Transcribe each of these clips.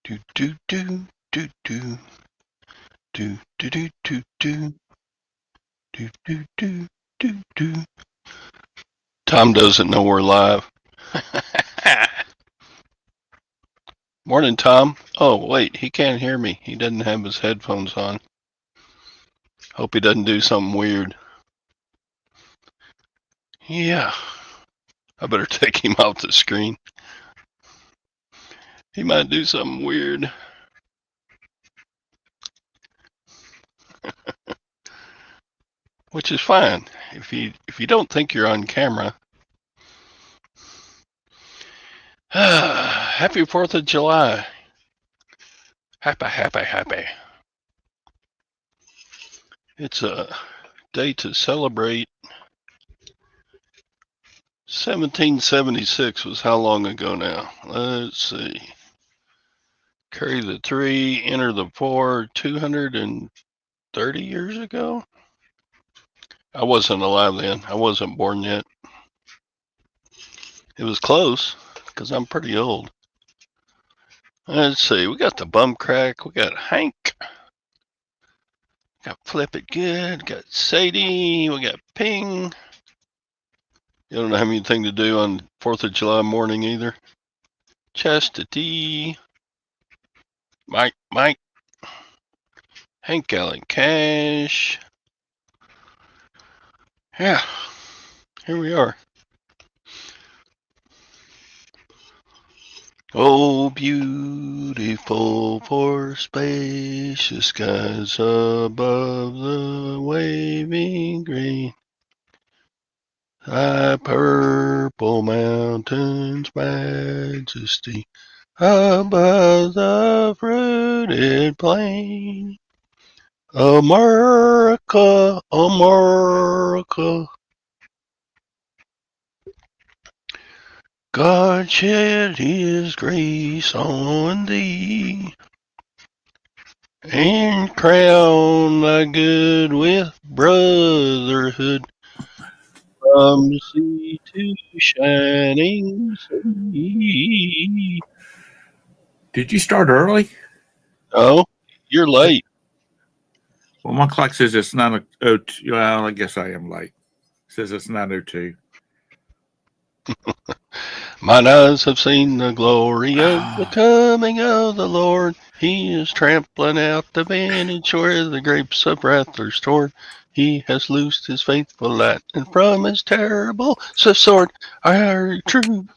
Do do do do do do do do do do do do do do do. Tom doesn't know we're live. Morning, Tom. Oh, wait, he can't hear me. He doesn't have his headphones on. Hope he doesn't do something weird. Yeah, I better take him off the screen. He might do something weird. Which is fine. If you don't think you're on camera. Happy 4th of July. Happy. It's a day to celebrate. 1776 was how long ago now? Let's see. Carry the 3, enter the 4, 230 years ago? I wasn't alive then. I wasn't born yet. It was close, because I'm pretty old. Let's see. We got the bum crack. We got Hank. Got Flip It Good. Got Sadie. We got Ping. You don't have anything to do on 4th of July morning either. Chastity. Mike. Hank Allen Cash. Yeah. Here we are. Oh, beautiful for spacious skies above the waving green. Thy purple mountains' majesty above the fruited plain. America, America. God shed his grace on thee, and crown thy good with brotherhood, from sea to shining sea. Did you start early? Oh, you're late. Well, my clock says it's 9:02. Well, I guess I am late. It says it's 9:02. Mine eyes have seen the glory of the coming of the Lord. He is trampling out the vintage where the grapes of wrath are stored. He has loosed his faithful light, and from his terrible swift sword are true.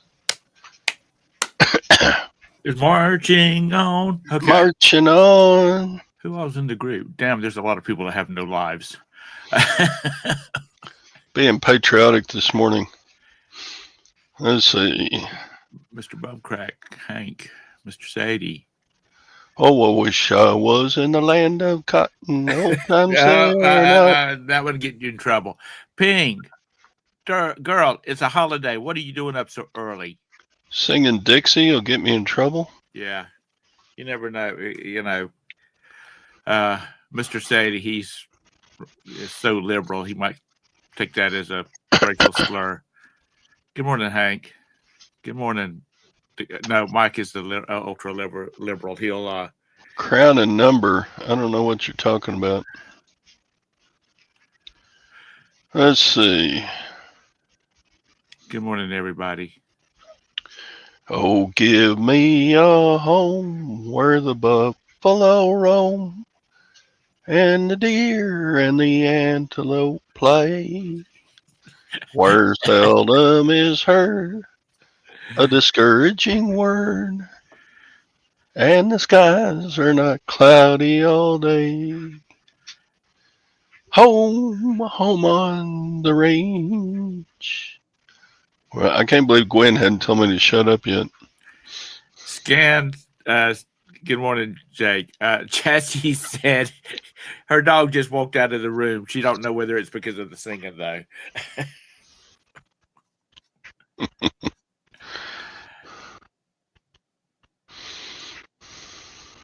It's marching on. Okay. Marching on. Who else in the group? Damn, there's a lot of people that have no lives. Being patriotic this morning. Let's see. Mr. Bumcrack, Hank, Mr. Sadie. Oh, I wish I was in the land of cotton. Old times that would get you in trouble. Ping. Girl, it's a holiday. What are you doing up so early? Singing Dixie will get me in trouble. Yeah. You never know. You know, Mr. Sadie, he's so liberal. He might take that as a racial slur. Good morning, Hank. Good morning. No, Mike is the ultra liberal. He'll crown and number. I don't know what you're talking about. Let's see. Good morning, everybody. Oh, give me a home where the buffalo roam, and the deer and the antelope play, where seldom is heard a discouraging word, and the skies are not cloudy all day. Home on the range. Well, I can't believe Gwen hadn't told me to shut up yet. Scan. Good morning, Jake. Chassie said her dog just walked out of the room. She don't know whether it's because of the singing, though.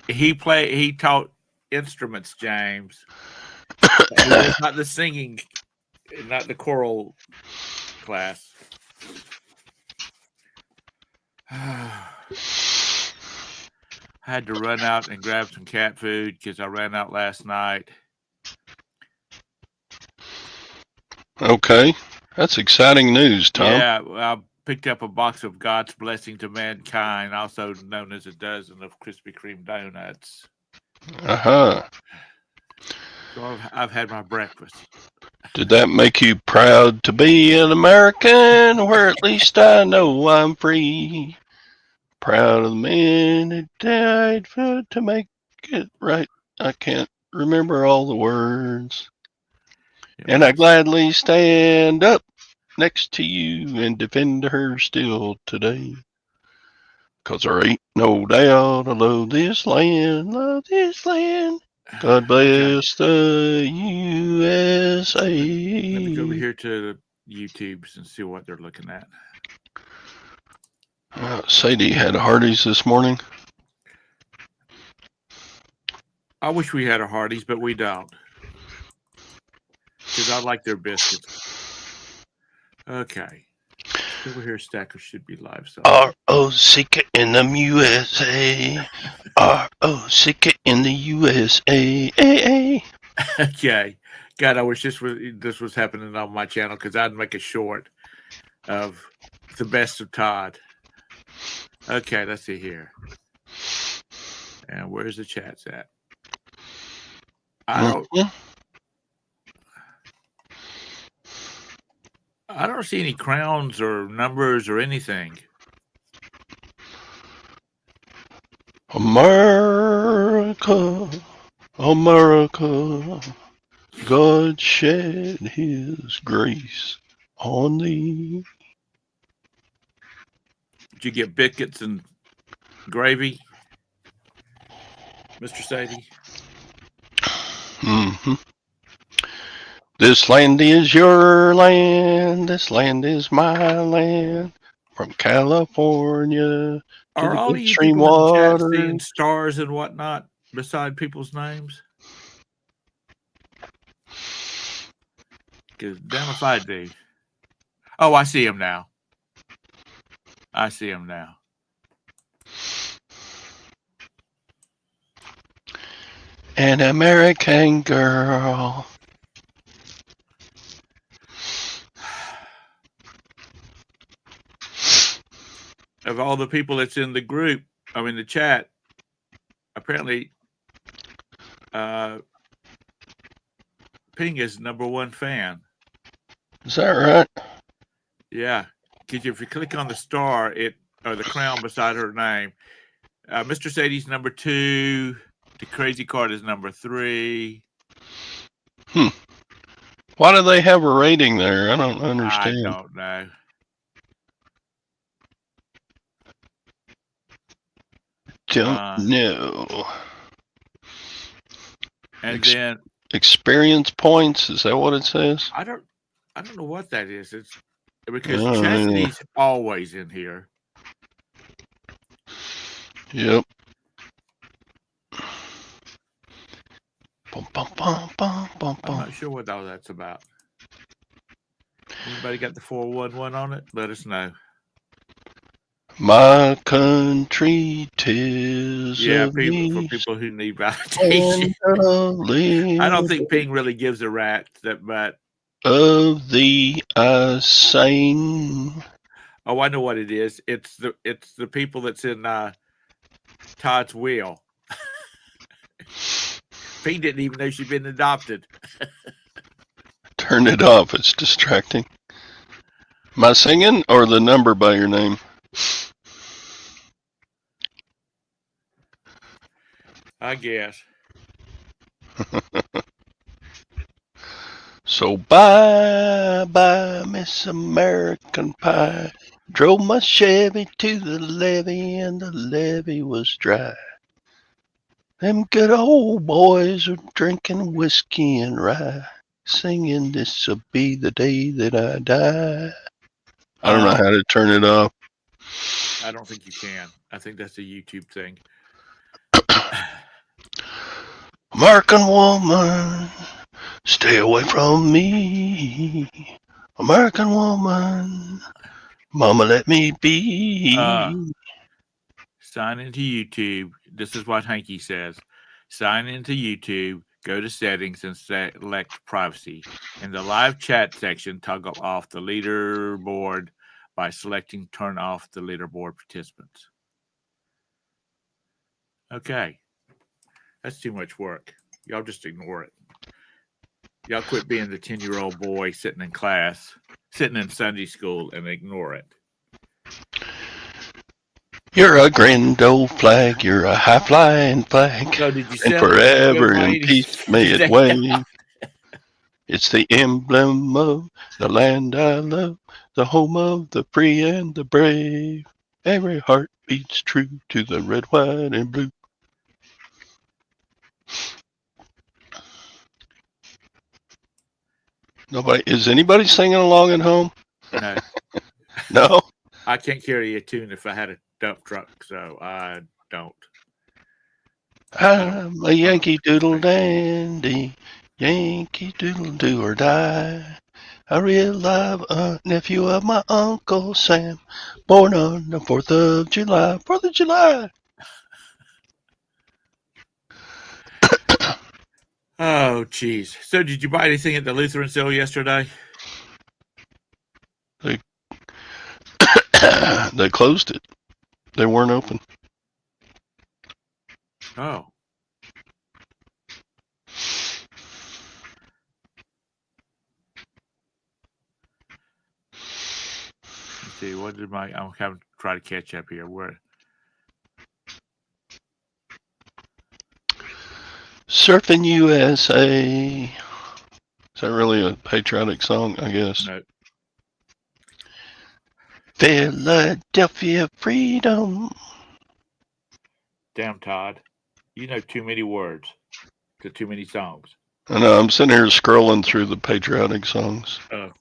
He taught instruments, James. Not the singing, not the choral class. I had to run out and grab some cat food because I ran out last night. Okay. That's exciting news, Tom. Yeah, I picked up a box of God's blessing to mankind, also known as a dozen of Krispy Kreme donuts. Uh-huh. So I've had my breakfast. Did that make you proud to be an American, where at least I know I'm free? Proud of the men who died to make it right. I can't remember all the words. Yeah, And I gladly stand up next to you and defend her still today. 'Cause there ain't no doubt I love this land, love this land. God bless the USA. Let me go over here to the YouTubes and see what they're looking at. Sadie had a Hardee's this morning. I wish we had a Hardee's, but we don't. Because I like their biscuits. Okay. Silverhairstacker should be live. So. R-O-C-K in the USA. R-O-C-K in the USA. Okay. God, I wish this was happening on my channel because I'd make a short of the best of Todd. Okay, let's see here. And where's the chats at? I don't see any crowns or numbers or anything. America, America, God shed his grace on thee. Did you get biscuits and gravy, Mr. Sadie? Mm-hmm. This land is your land. This land is my land. From California to Are the all of you stream people in the chat water. seeing stars and whatnot beside people's names? Because damn if I do. Oh, I see him now. I see him now. An American girl. Of all the people that's in the group, the chat, apparently Ping is #1 fan. Is that right? Yeah, because if you click on the star, or the crown beside her name, Mr. Sadie's #2. The crazy card is #3. Why do they have a rating there? I don't understand. I don't know. Don't know. And then experience points. Is that what it says? I don't know what that is. It's because Chastity's always in here. Yep. Bum, bum, bum, bum, bum, I'm not sure what all that's about. Anybody got the 411 on it? Let us know. My country 'tis for people who need validation. I don't think Ping really gives a rat but of thee I sing. Oh, I know what it is. It's the people that's in Todd's will. Ping didn't even know she'd been adopted. Turn it off. It's distracting. Am I singing or the number by your name? I guess. So bye, Miss American Pie. Drove my Chevy to the levee and the levee was dry. Them good old boys are drinking whiskey and rye, singing this'll be the day that I die. I don't know how to turn it off. I don't think you can. I think that's a YouTube thing. American woman, stay away from me. American woman, mama let me be. Sign into YouTube. This is what Hanky says. Sign into YouTube, go to settings and select privacy. In the live chat section, toggle off the leaderboard by selecting turn off the leaderboard participants. Okay. That's too much work. Y'all just ignore it. Y'all quit being the 10-year-old boy sitting in class, sitting in Sunday school, and ignore it. You're a grand old flag, you're a high-flying flag, So did you and sell it? forever Good in ladies. peace may it wave. It's the emblem of the land I love, the home of the free and the brave. Every heart beats true to the red, white, and blue. Is anybody singing along at home? No. No? I can't carry a tune if I had a dump truck, so I don't. I'm a Yankee Doodle Dandy, Yankee Doodle do or die. A real live nephew of my Uncle Sam, born on the 4th of July. 4th of July! Oh, jeez. So did you buy anything at the Lutheran sale yesterday? They closed it. They weren't open. Oh. Let's see, what did I'm having to try to catch up here. Where? Surfing USA. Is that really a patriotic song? I guess. No. Philadelphia Freedom. Damn, Todd. You know too many words to too many songs. I know. I'm sitting here scrolling through the patriotic songs. Did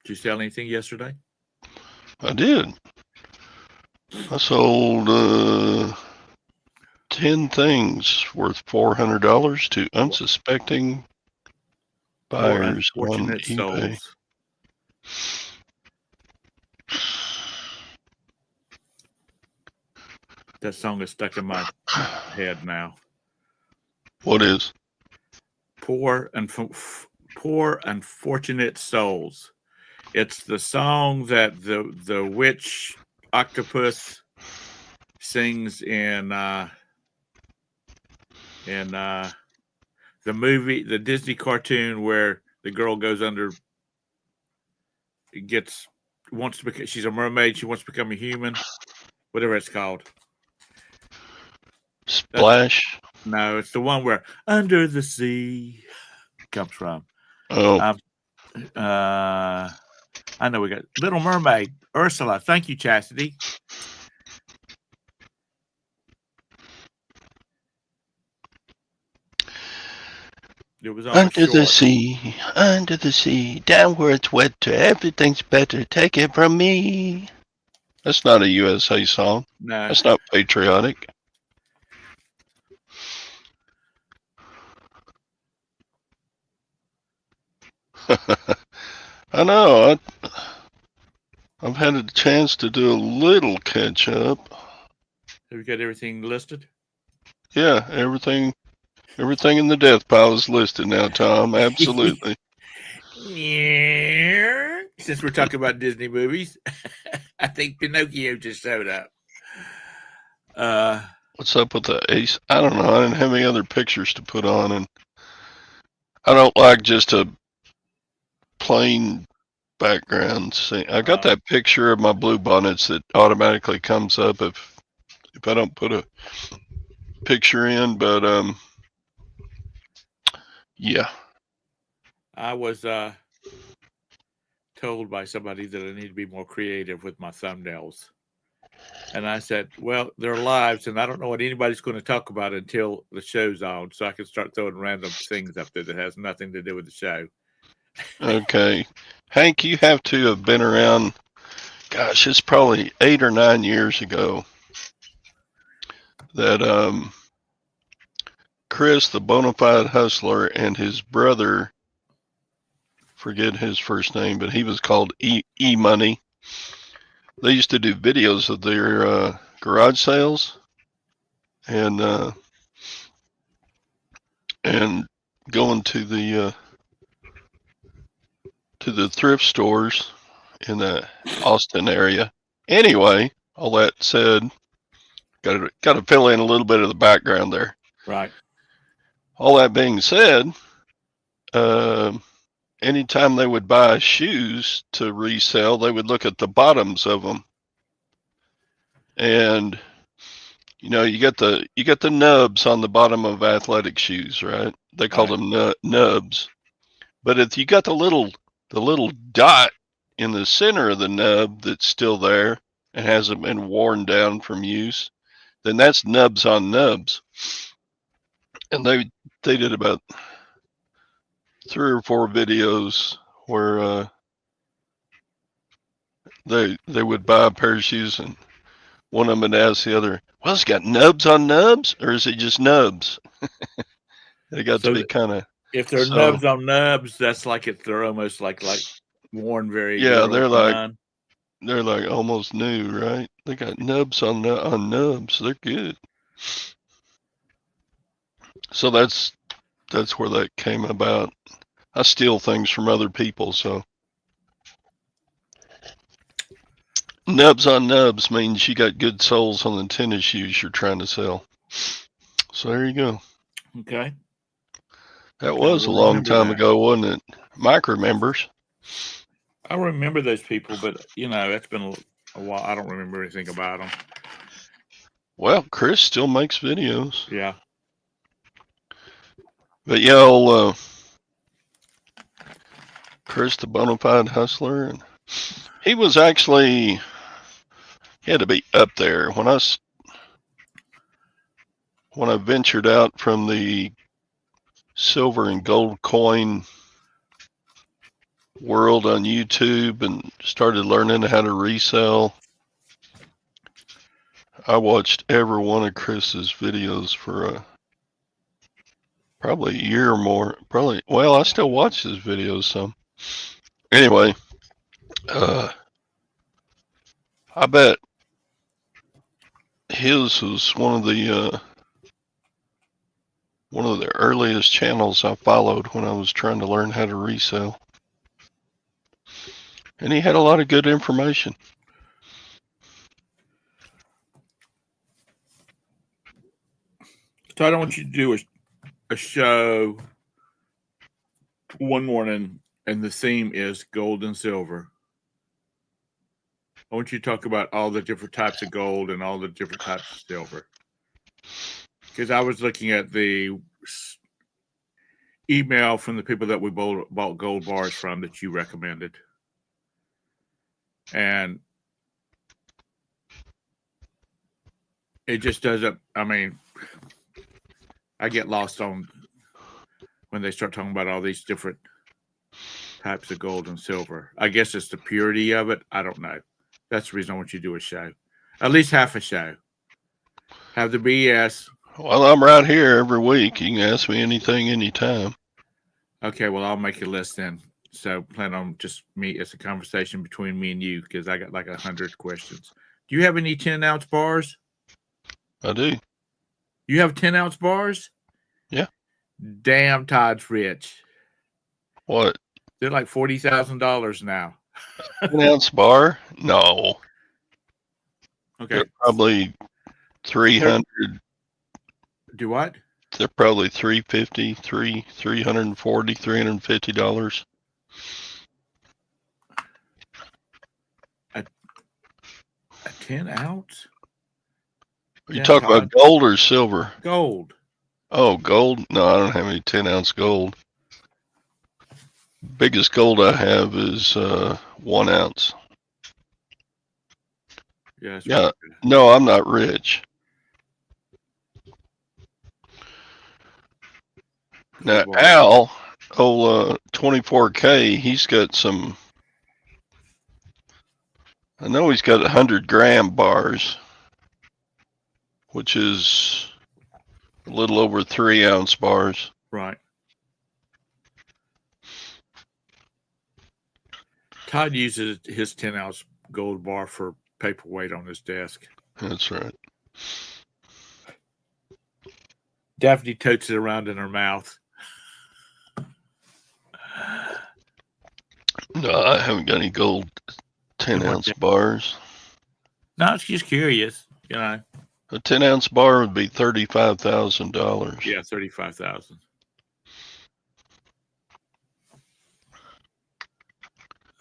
you sell anything yesterday? I did. I sold 10 things worth $400 to unsuspecting buyers on eBay. Souls. That song is stuck in my head now. What is? Poor Unfortunate Souls. It's the song that the witch octopus sings in the movie, the Disney cartoon where the girl goes under, wants to become, she's a mermaid, she wants to become a human, whatever it's called. Splash? No, it's the one where Under the Sea comes from. Oh. I know we got Little Mermaid, Ursula. Thank you, Chastity. It was under the sea, down where it's wetter, everything's better. Take it from me. That's not a USA song. No, that's not patriotic. I know. I've had a chance to do a little catch up. Have you got everything listed? Yeah, everything in the death pile is listed now, Tom. Absolutely. Since we're talking about Disney movies, I think Pinocchio just showed up. What's up with the ace? I don't know. I didn't have any other pictures to put on, and I don't like just a plain background. See, I got that picture of my blue bonnets that automatically comes up if I don't put a picture in, but yeah. I was told by somebody that I need to be more creative with my thumbnails. And I said, well, they're lives, and I don't know what anybody's going to talk about until the show's on, so I can start throwing random things up there that has nothing to do with the show. Okay. Hank, you have to have been around, gosh, it's probably 8 or 9 years ago that Chris, the Bonafide Hustler, and his brother, forget his first name, but he was called E-Money. they used to do videos of their garage sales and going to the thrift stores in the Austin area. Anyway, all that said, got to fill in a little bit of the background there. Right. All that being said, anytime they would buy shoes to resell, they would look at the bottoms of them, and you know, you get the nubs on the bottom of athletic shoes, right? They call Right. them nubs. But if you got the little dot in the center of the nub that's still there and hasn't been worn down from use, then that's nubs on nubs. And they did about 3 or 4 videos where they would buy a pair of shoes and one of them would ask the other, "Well, it's got nubs on nubs, or is it just nubs?" They got So to be kind of if they're nubs on nubs, that's like if they're almost like worn very yeah, little. they're like almost new, right? They got nubs on nubs. They're good. So that's where that came about. I steal things from other people, so nubs on nubs means you got good soles on the tennis shoes you're trying to sell. So there you go. Okay. That was a long time ago, wasn't it? Mike remembers. I remember those people, but you know, it's been a while. I don't remember anything about them. Well, Chris still makes videos. Yeah. But yeah, old Chris, the bona fide hustler, and he was actually, he had to be up there when I ventured out from the silver and gold coin world on YouTube and started learning how to resell. I watched every one of Chris's videos for probably a year or more. Well, I still watch his videos some. Anyway, I bet his was one of the earliest channels I followed when I was trying to learn how to resell. And he had a lot of good information. So I don't want you to do a show one morning and the theme is gold and silver. I want you to talk about all the different types of gold and all the different types of silver. Because I was looking at the email from the people that we bought gold bars from that you recommended. And it just doesn't, I mean, I get lost on when they start talking about all these different types of gold and silver. I guess it's the purity of it. I don't know. That's the reason I want you to do a show. At least half a show. Have the BS. Well, I'm right here every week. You can ask me anything, anytime. Okay, well, I'll make a list then. So plan on just me. It's a conversation between me and you because I got like 100 questions. Do you have any 10-ounce bars? I do. You have 10-ounce bars? Yeah. Damn, Todd's rich. What? They're like $40,000 now. 10-ounce bar? No. Okay. They're probably 300. Do what? They're probably $350, $340, $350. A 10-ounce? Are you talking about gold or silver? Gold. Oh, gold? No, I don't have any 10-ounce gold. Biggest gold I have is 1 ounce. Yeah. No, I'm not rich. Now, Al, 24K, he's got some, I know he's got 100-gram bars, which is a little over 3-ounce bars. Right. Todd uses his 10-ounce gold bar for paperweight on his desk. That's right. Daphne totes it around in her mouth. No, I haven't got any gold 10-ounce bars. No, I was just curious. You know, A 10-ounce bar would be $35,000. yeah, 35,000.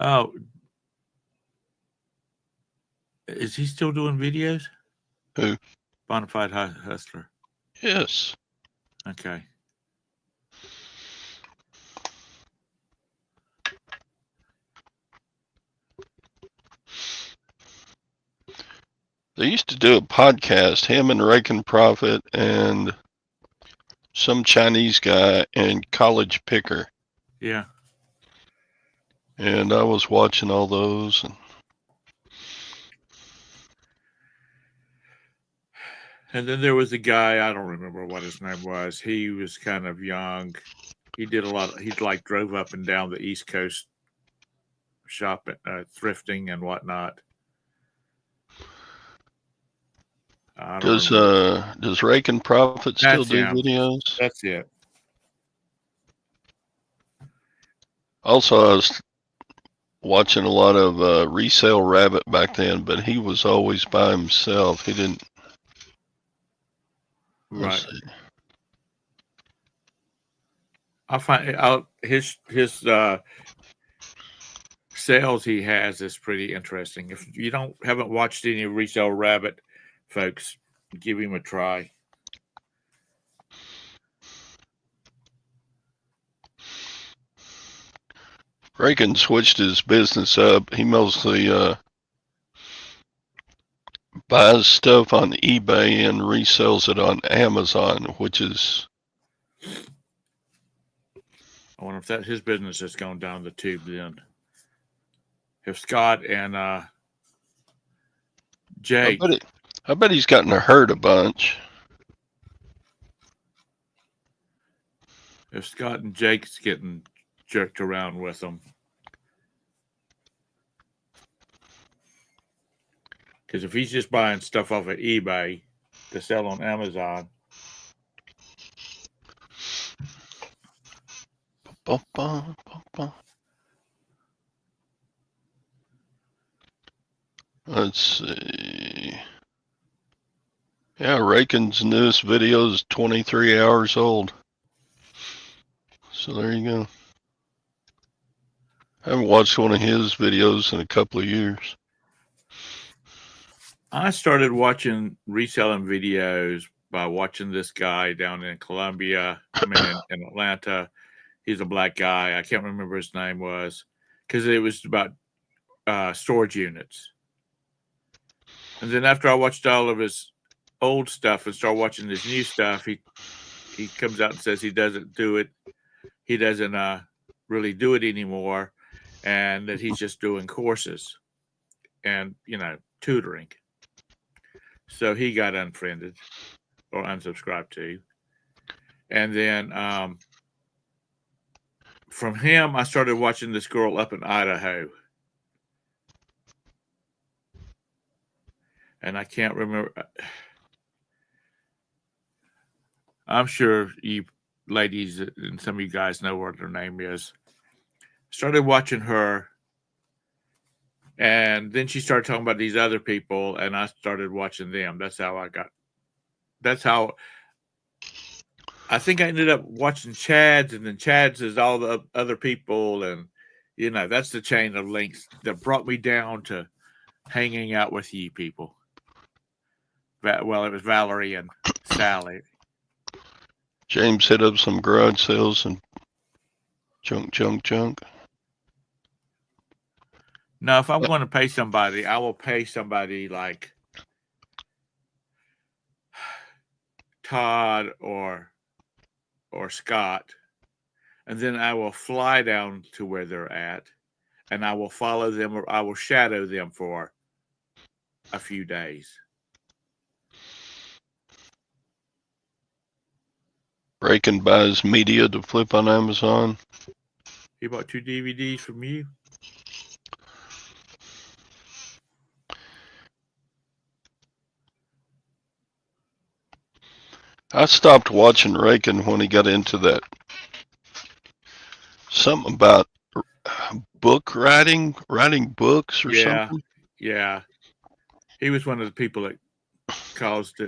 Oh, is he still doing videos? Who? Bonafide Hustler. Yes. Okay. They used to do a podcast, him and Raken Prophet and some Chinese guy and College Picker. Yeah. And I was watching all those. And then there was a guy, I don't remember what his name was. He was kind of young. He did a lot. He like drove up and down the East Coast shopping, thrifting and whatnot. Does Raken Prophet still do videos? That's it. Also, I was watching a lot of Resale Rabbit back then, but he was always by himself. He didn't. Right. I'll find out his sales he has is pretty interesting. If you haven't watched any Resale Rabbit, folks, give him a try. Raken switched his business up. He mostly buys stuff on eBay and resells it on Amazon, which is. I wonder if his business has gone down the tube then. If Scott and Jake. I bet he's gotten hurt a bunch. If Scott and Jake's getting jerked around with them. Because if he's just buying stuff off of eBay to sell on Amazon. Let's see. Yeah, Raken's newest video is 23 hours old. So there you go. I haven't watched one of his videos in a couple of years. I started watching reselling videos by watching this guy down in Columbia, in Atlanta. He's a black guy. I can't remember his name was, because it was about storage units. And then after I watched all of his old stuff and started watching his new stuff, he comes out and says he doesn't do it. He doesn't really do it anymore, and that he's just doing courses and, tutoring. So he got unfriended or unsubscribed to. And then from him, I started watching this girl up in Idaho. And I can't remember. I'm sure you ladies and some of you guys know what her name is. Started watching her. And then she started talking about these other people, and I started watching them. That's how I think I ended up watching Chad's, and then Chad's is all the other people. And, that's the chain of links that brought me down to hanging out with you people. Well, it was Valerie and Sally. James hit up some garage sales and junk. No, if I'm going to pay somebody, I will pay somebody like Todd or Scott, and then I will fly down to where they're at, and I will follow them, or I will shadow them for a few days. Raken buys media to flip on Amazon. He bought 2 DVDs from you. I stopped watching Reagan when he got into that something about book writing books or Yeah, something. yeah. He was one of the people that caused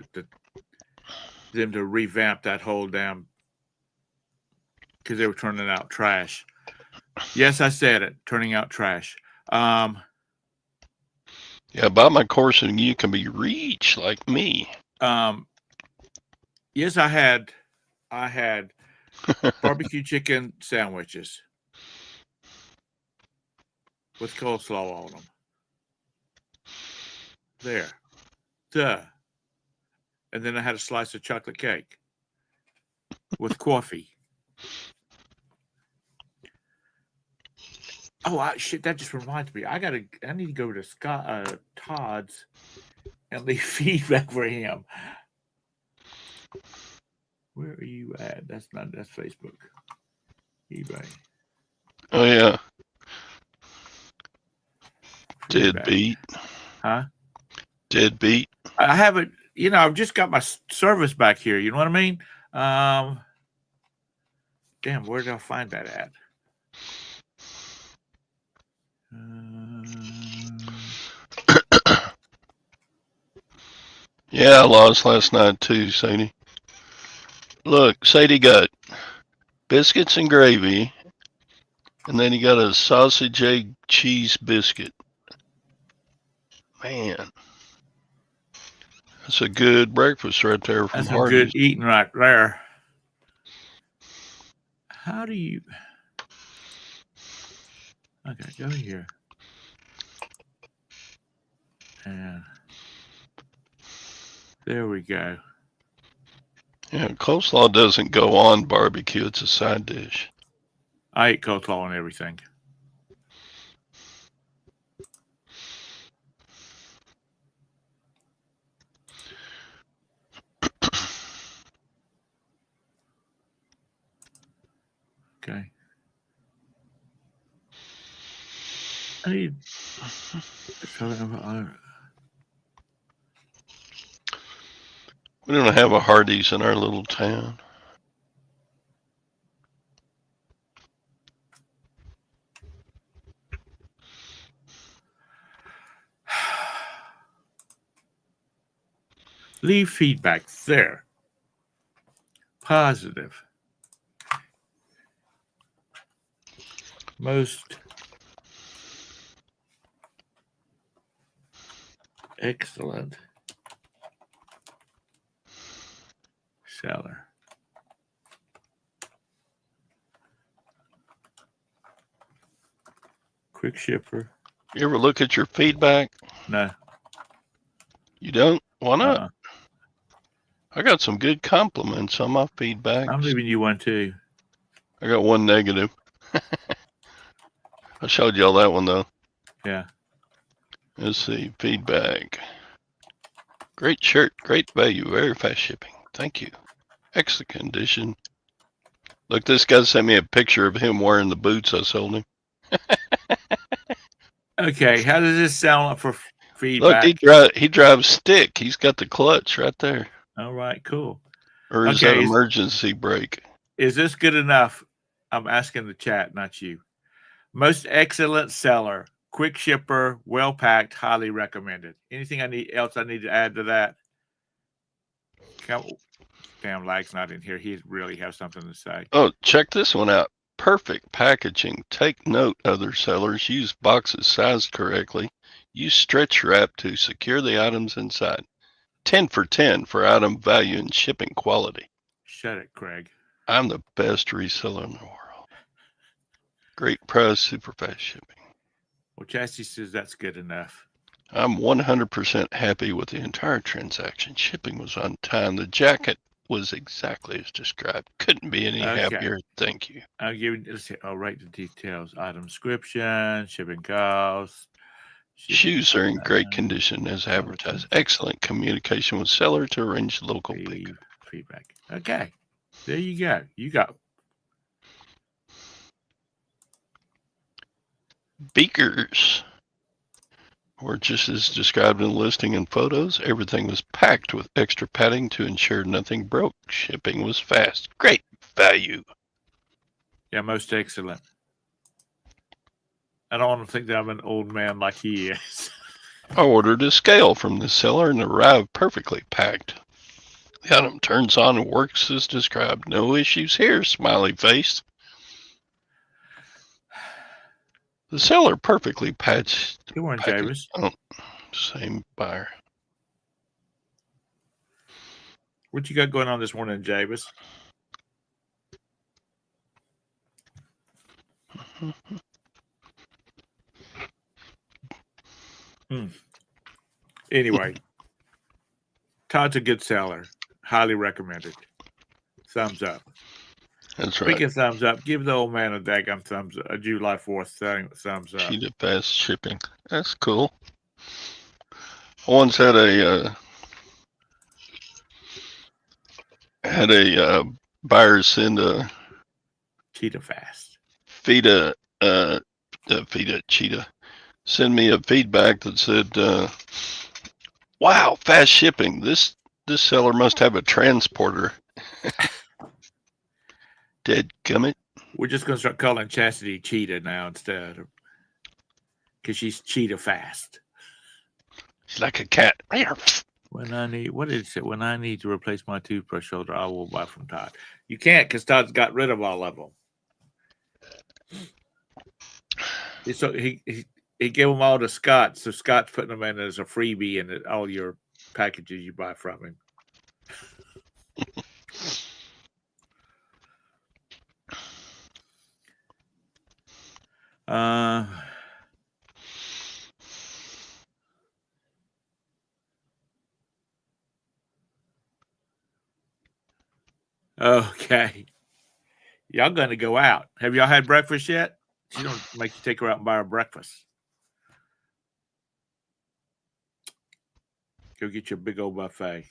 them to revamp that whole damn because they were turning out trash. Yes, I said it. Turning out trash. Yeah, about my course, and you can be reached like me. Yes, I had barbecue chicken sandwiches with coleslaw on them. There, duh. And then I had a slice of chocolate cake with coffee. Oh, shit! That just reminds me. I need to go to Todd's and leave feedback for him. Where are you at? That's Facebook. eBay. Oh yeah, Feedback. deadbeat, Huh? deadbeat. I haven't. I've just got my service back here. You know what I mean? Damn, where did I find that at? Yeah, I lost last night too, Sadie. Look, Sadie got biscuits and gravy, and then he got a sausage egg cheese biscuit. Man, that's a good breakfast right there from That's some Hardee's. good eating right there. How do you? Okay, go here. And there we go. Yeah, coleslaw doesn't go on barbecue. It's a side dish. I eat coleslaw and everything. Okay. I need. We don't have a Hardee's in our little town. Leave feedback there. Positive. Most excellent seller. Quick shipper. You ever look at your feedback? No. You don't? Why not? Uh-uh. I got some good compliments on my feedback. I'm leaving you one too. I got one negative. I showed y'all that one though. Yeah. Let's see, feedback. Great shirt, great value, very fast shipping. Thank you. Excellent condition. Look, this guy sent me a picture of him wearing the boots I sold him. Okay, how does this sound for Look, feedback? he drives stick. He's got the clutch right there. All right, cool. Or is that emergency brake? Is this good enough? I'm asking the chat, not you. Most excellent seller, quick shipper, well packed, highly recommended. Anything else I need to add to that? Damn, Lag's not in here. He really has something to say. Oh, check this one out. Perfect packaging. Take note, other sellers. Use boxes sized correctly. Use stretch wrap to secure the items inside. 10 for 10 for item value and shipping quality. Shut it, Craig. I'm the best reseller in the world. Great price, super fast shipping. Well, Chassis says that's good enough. I'm 100% happy with the entire transaction. Shipping was on time. The jacket was exactly as described. Couldn't be any happier. Thank you. I'll write the details. Item description, shipping costs. Shoes are in great condition as advertised. Excellent communication with seller to arrange local pickup. Feedback. Okay. There you go. You got Beakers. or just as described in the listing and photos, everything was packed with extra padding to ensure nothing broke. Shipping was fast. Great value. Yeah, most excellent. I don't want to think that I'm an old man like he is. I ordered a scale from the seller and arrived perfectly packed. The item turns on and works as described. No issues here, smiley face. The seller perfectly patched. Good morning, Javis. Oh, same buyer. What you got going on this morning, Javis? Anyway, Todd's a good seller. Highly recommended. Thumbs up. That's right. Speaking of thumbs up, give the old man a daggum thumbs up. A July 4th thumbs up. Cheetah fast shipping. That's cool. I once had a buyer send a Cheetah fast. cheetah send me a feedback that said, "Wow, fast shipping. This seller must have a transporter." Dead gummit. We're just going to start calling Chastity Cheetah now instead, because she's cheetah fast. She's like a cat. When I need, what did it say? When I need to replace my toothbrush holder, I will buy from Todd. You can't, because Todd's got rid of all of them. So he gave them all to Scott, so Scott's putting them in as a freebie in all your packages you buy from him. Okay. Y'all going to go out. Have y'all had breakfast yet? She don't make you take her out and buy her breakfast. Go get your big old buffet.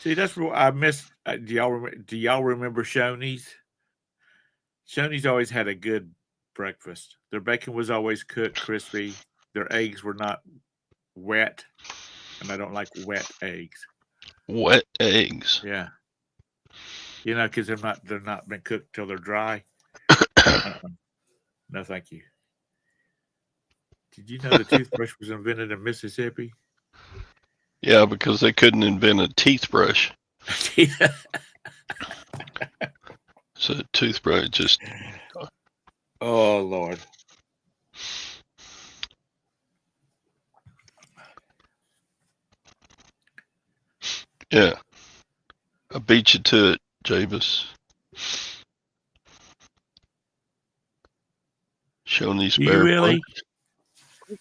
See, that's what I miss. Do y'all remember Shoney's? Shoney's always had a good breakfast. Their bacon was always cooked crispy. Their eggs were not wet, and I don't like wet eggs. Wet eggs. Yeah. You know, because they're not been cooked till they're dry. No, thank you. Did you know the toothbrush was invented in Mississippi? Yeah, because they couldn't invent a teeth brush. So toothbrush just. Oh Lord. Yeah. I beat you to it, Javis. Showing these Do you bear really? plugs.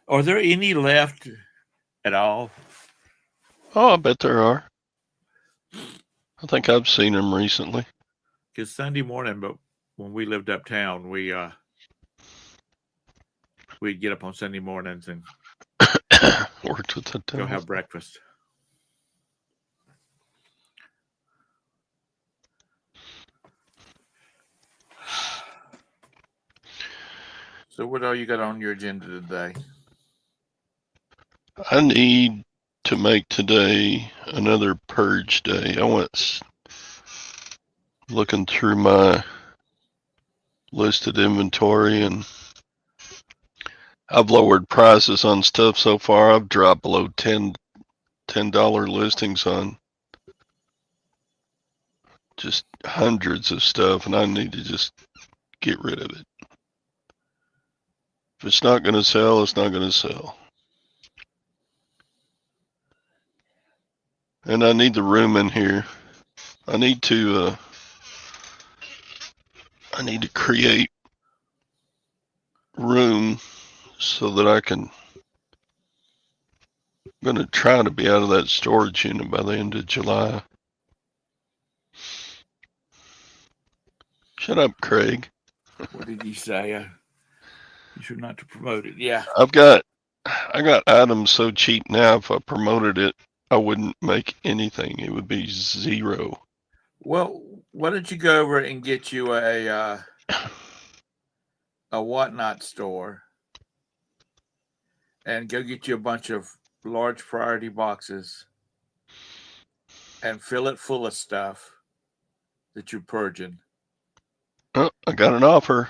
Are there any left at all? Oh, I bet there are. I think I've seen them recently. Because Sunday morning, but when we lived uptown, we'd get up on Sunday mornings and worked with the go devil. have breakfast. So what all you got on your agenda today? I need to make today another purge day. I went looking through my listed inventory, and I've lowered prices on stuff so far. I've dropped below $10 listings on just hundreds of stuff, and I need to just get rid of it. If it's not going to sell, it's not going to sell. And I need the room in here. I need to create room so that I can. I'm going to try to be out of that storage unit by the end of July. Shut up, Craig. What did you say? You should not to promote it. Yeah. I got items so cheap now. If I promoted it, I wouldn't make anything. It would be zero. Well, why don't you go over and get you a whatnot store and go get you a bunch of large priority boxes and fill it full of stuff that you're purging. Oh, I got an offer.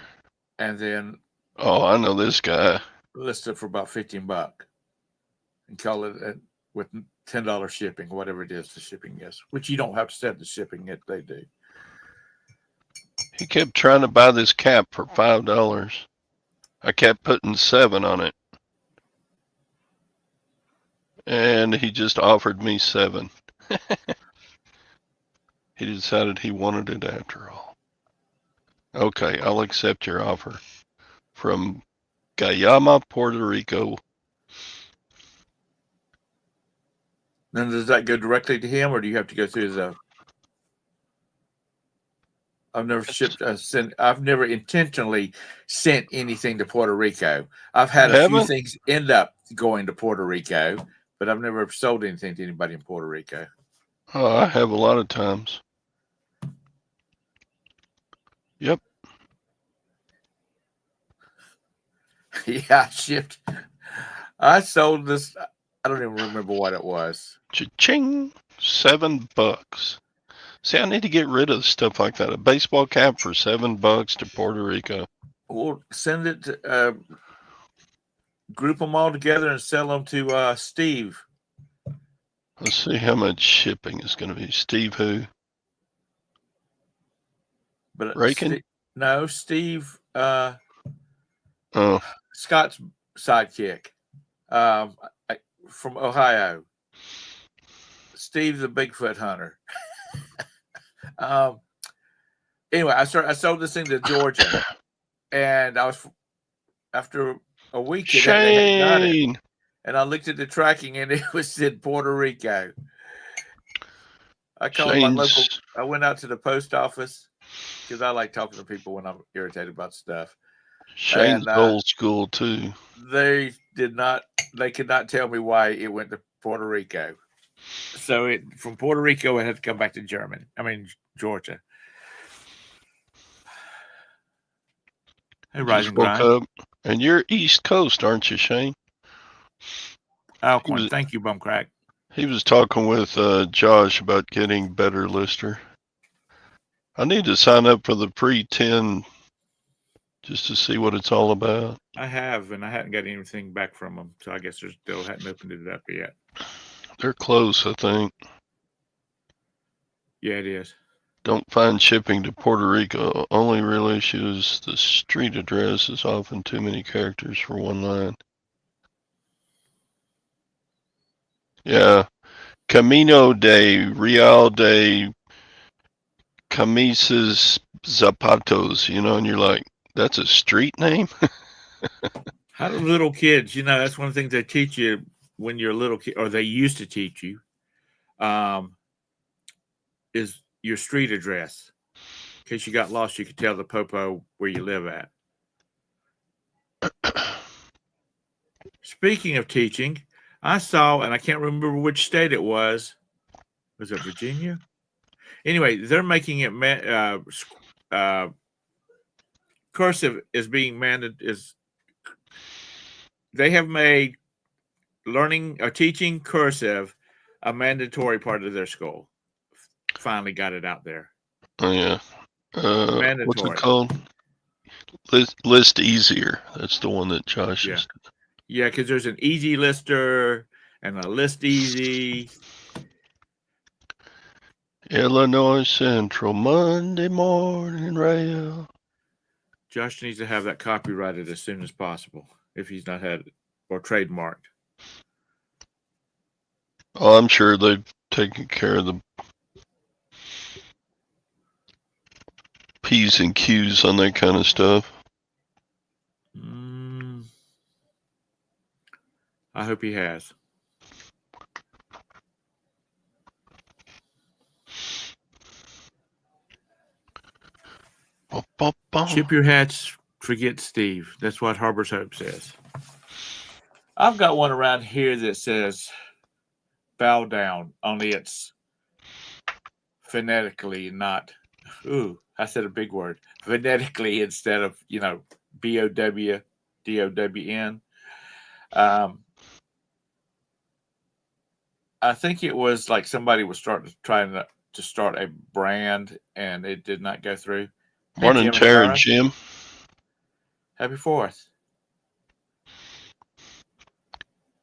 And then Oh, I know this guy. list it for about $15 and call it with $10 shipping, whatever it is the shipping is, which you don't have to set the shipping, they do. He kept trying to buy this cap for $5. I kept putting 7 on it. And he just offered me 7. He decided he wanted it after all. Okay, I'll accept your offer. From Guayama, Puerto Rico. Then does that go directly to him, or do you have to go through the? I've never I've never intentionally sent anything to Puerto Rico. I've had a few things end up going to Puerto Rico, but I've never sold anything to anybody in Puerto Rico. Oh, I have a lot of times. Yep. Yeah, I shipped. I sold this. I don't even remember what it was. Cha-ching! $7. See, I need to get rid of stuff like that. A baseball cap for $7 to Puerto Rico. We'll send it to, group them all together and sell them to Steve. Let's see how much shipping is going to be. Steve who? But Rakin? No, Steve. Oh. Scott's sidekick, from Ohio. Steve the Bigfoot hunter. Anyway, I sold this thing to Georgia, and I was after a week they hadn't got it, and I looked at the tracking and it was in Puerto Rico. I called my local. I went out to the post office because I like talking to people when I'm irritated about stuff. Shane's old school too. They did not. They could not tell me why it went to Puerto Rico. So from Puerto Rico, it had to come back to Georgia. Hey, Rise and Grind. Up. And you're East Coast, aren't you, Shane? Alcorn. Thank you, Bumcrack. He was talking with Josh about getting better lister. I need to sign up for the pre-10 just to see what it's all about. I have, and I hadn't got anything back from them, so I guess they still hadn't opened it up yet. They're close, I think. Yeah, it is. Don't find shipping to Puerto Rico. Only real issue is the street address is often too many characters for one line. Yeah. Camino de Real de Camisas Zapatos, and you're like, that's a street name? How do little kids, that's one of the things they teach you when you're a little kid, or they used to teach you, is your street address. In case you got lost, you could tell the popo where you live at. Speaking of teaching, I saw, and I can't remember which state it was. Was it Virginia? Anyway, they're making it cursive is being mandated. They have made learning or teaching cursive a mandatory part of their school. Finally got it out there. Oh, yeah. What's it called? List Easier. That's the one that Josh is. Yeah, because there's an easy lister and a list easy. Illinois Central Monday morning rail. Josh needs to have that copyrighted as soon as possible if he's not had it or trademarked. Oh, I'm sure they've taken care of the P's and Q's on that kind of stuff. I hope he has. Chip your hats, forget Steve. That's what Harbor's Hope says. I've got one around here that says bow down, only it's phonetically, not, I said a big word, phonetically instead of, BOW, DOWN. I think it was like somebody was trying to start a brand, and it did not go through. Hey, Morning, Jim and Tara and Tara. Jim. Happy 4th.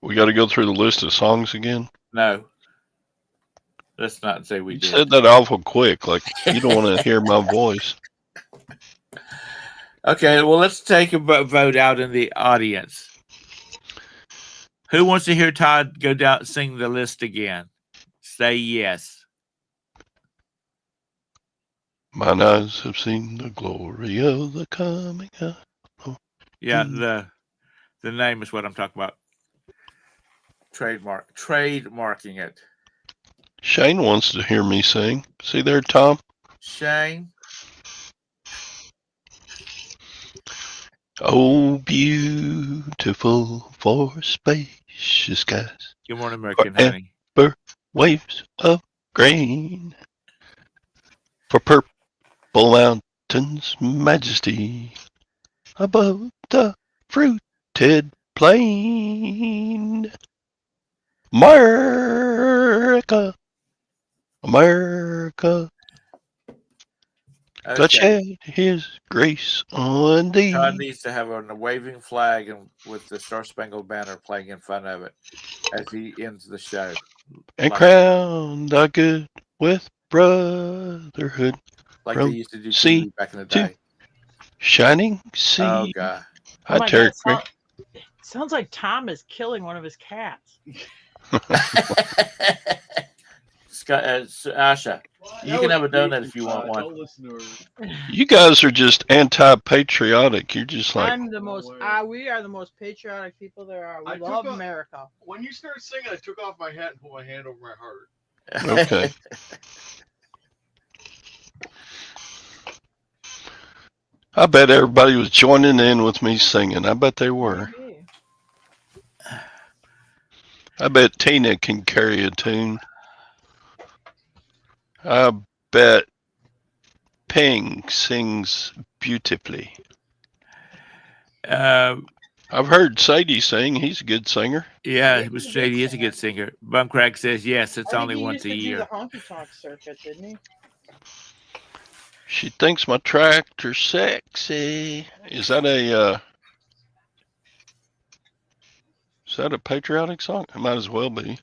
We got to go through the list of songs again. No, let's not say we You did. said that awful quick, like you don't want to hear my voice. Okay, well, let's take a vote out in the audience. Who wants to hear Todd go down sing the list again? Say yes. Mine eyes have seen the glory of the coming of. Yeah, the name is what I'm talking about. Trademarking it. Shane wants to hear me sing. See there, Tom? Shane. Oh, beautiful for spacious skies. Good morning, American Forever honey. waves of grain. For purple mountains' majesty. Above the fruited plain. America, America, God shed his grace on thee. Todd needs to have a waving flag and with the Star Spangled Banner playing in front of it as he ends the show. And crown thy good with brotherhood. Like from they used to do sea TV back in the to day. shining sea. Oh, God. Oh my God, sounds like Tom is killing one of his cats. Scott, Asha, you can have a donut if you want one. Don't listen to her. You guys are just anti-patriotic. You're just like, I'm the most. We are the most patriotic people there are. We love America. When you started singing, I took off my hat and put my hand over my heart. okay. I bet everybody was joining in with me singing. I bet they were. I bet Tina can carry a tune. I bet Ping sings beautifully. I've heard Sadie sing. He's a good singer. Yeah, Sadie is a good singer. Bumcrack says yes. It's only once a year. He used to do the honky tonk circuit, didn't he? She thinks my tractor's sexy. Is that a patriotic song? It might as well be.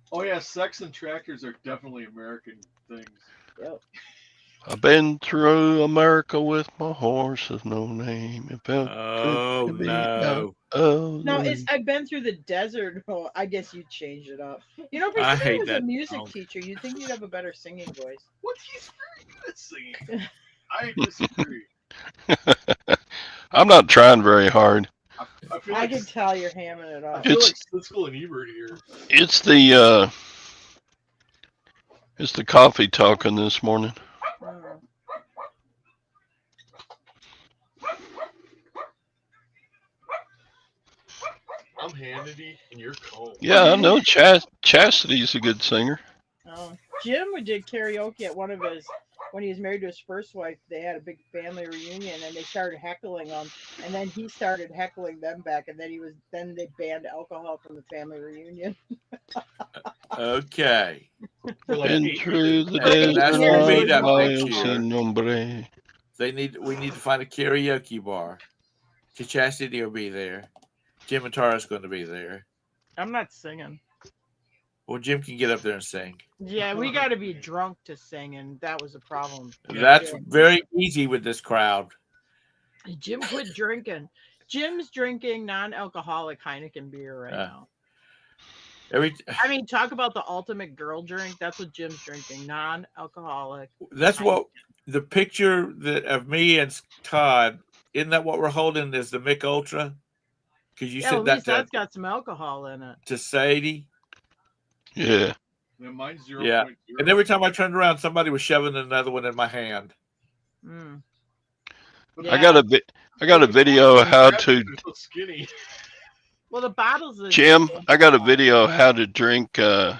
Oh yeah, sex and tractors are definitely American things. Yep. I've been through America with my horse of no name. It felt oh, good to no. No, I've been through the desert. Oh, I guess you changed it up. You know, for I somebody hate who's a that music song. teacher, you'd think you'd have a better singing voice. What? He's very good at singing. I disagree. I'm not trying very hard. I can tell you're hamming it up. I feel like Siskel and Ebert here. It's the coffee talking this morning. I'm Hannity and you're Cole. Yeah, I know Chastity's a good singer. Jim did karaoke at when he was married to his first wife. They had a big family reunion and they started heckling him, and then he started heckling them back, and then they banned alcohol from the family reunion. Okay. Been through the desert. We need to find a karaoke bar. Chastity will be there. Jim and Tara's going to be there. I'm not singing. Well, Jim can get up there and sing. Yeah, we got to be drunk to sing, and that was a problem. That's very easy with this crowd. Jim quit drinking. Jim's drinking non-alcoholic Heineken beer right now. I mean, talk about the ultimate girl drink. That's what Jim's drinking, non-alcoholic. That's Heineken. What the picture of me and Todd. Isn't that what we're holding? Is the Mick Ultra? Because you said that's got some alcohol in it. To Sadie. Yeah. Yeah, mine's 0.0. Yeah. And every time I turned around, somebody was shoving another one in my hand. Mm. Yeah. I got a video of how to. Skinny. Well, the bottles. Jim, I got a video of how to drink, how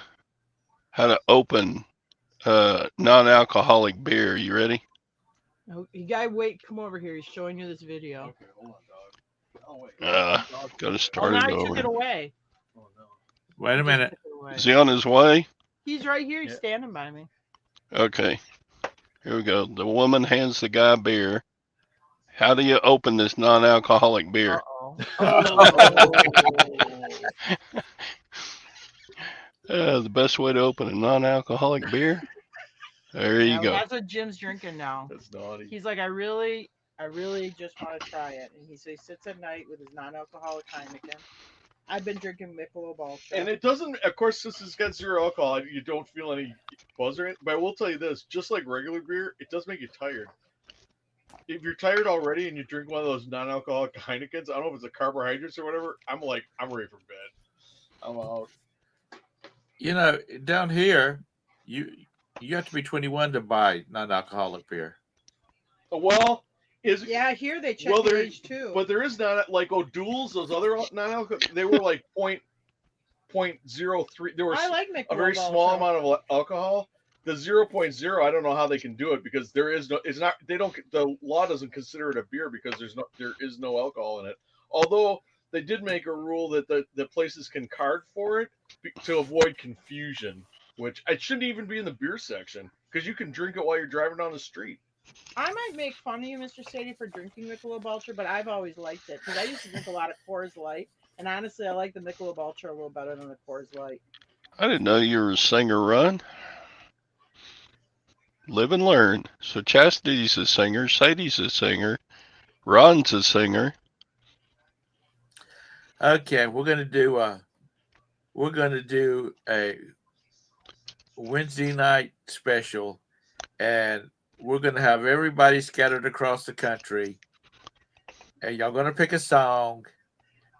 to open non-alcoholic beer. You ready? Oh, you gotta wait. Come over here. He's showing you this video. Okay, hold on, dog. Oh wait. Got to start it over. Took it away. Oh no. Wait a Just minute. took it away. Is he on his way? He's right here. He's Yeah. standing by me. Okay. Here we go. The woman hands the guy beer. How do you open this non-alcoholic beer? The best way to open a non-alcoholic beer? There you go. That's what Jim's drinking now. That's naughty. He's like, I really just want to try it. And he sits at night with his non-alcoholic Heineken. I've been drinking Michelob Ultra. And it doesn't, of course, since it's got zero alcohol, you don't feel any buzz or anything. But I will tell you this, just like regular beer, it does make you tired. If you're tired already and you drink one of those non-alcoholic Heinekens, I don't know if it's the carbohydrates or whatever, I'm ready for bed. I'm out. You know, down here, you have to be 21 to buy non-alcoholic beer. Well, Yeah, here they check Well, the there- age too. but there is not like O'Doul's, those other non-alcoholic, they were like 0.03. There was I like Michelob a very small Ultra. amount of alcohol. The 0.0, I don't know how they can do it because there is no. It's not. They don't. The law doesn't consider it a beer because there is no alcohol in it. Although they did make a rule that the places can card for it to avoid confusion, which it shouldn't even be in the beer section because you can drink it while you're driving down the street. I might make fun of you, Mr. Sadie, for drinking Michelob Ultra, but I've always liked it because I used to drink a lot of Coors Light, and honestly, I like the Michelob Ultra a little better than the Coors Light. I didn't know you were a singer, Ron. Live and learn. So Chastity's a singer, Sadie's a singer, Ron's a singer. Okay, we're gonna do a Wednesday night special, and we're gonna have everybody scattered across the country, and y'all gonna pick a song,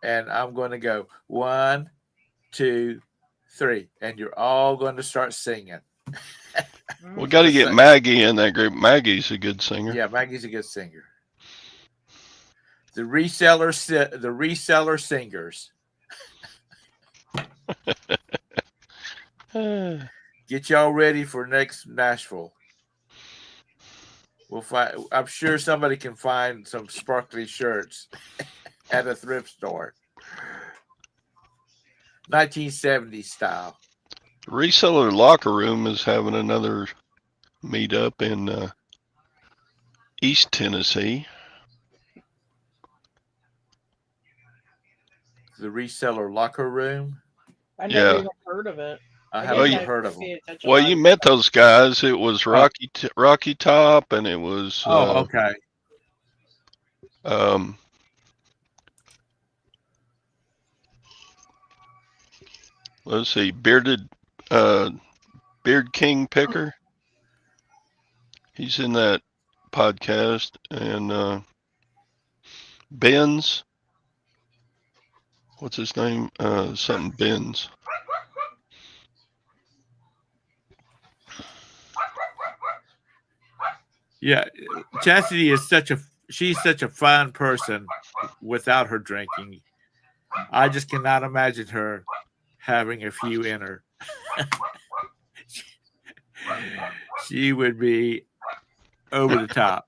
and I'm gonna go 1, 2, 3, and you're all going to start singing. We got to get Maggie in that group. Maggie's a good singer. Yeah, Maggie's a good singer. The reseller singers. Get y'all ready for next Nashville. We'll find. I'm sure somebody can find some sparkly shirts at a thrift store. 1970s style. Reseller Locker Room is having another meetup in East Tennessee. The reseller locker room. I never Yeah. even heard of it. I guess haven't you- heard of them. paid attention Well, a lot you to met stuff. those guys. It was Rocky Top, and it was Oh, okay. Let's see, Beard King Picker. He's in that podcast, and Benz. What's his name? Something Benz. Yeah, Chastity is she's such a fun person without her drinking. I just cannot imagine her having a few in her. She would be over the top.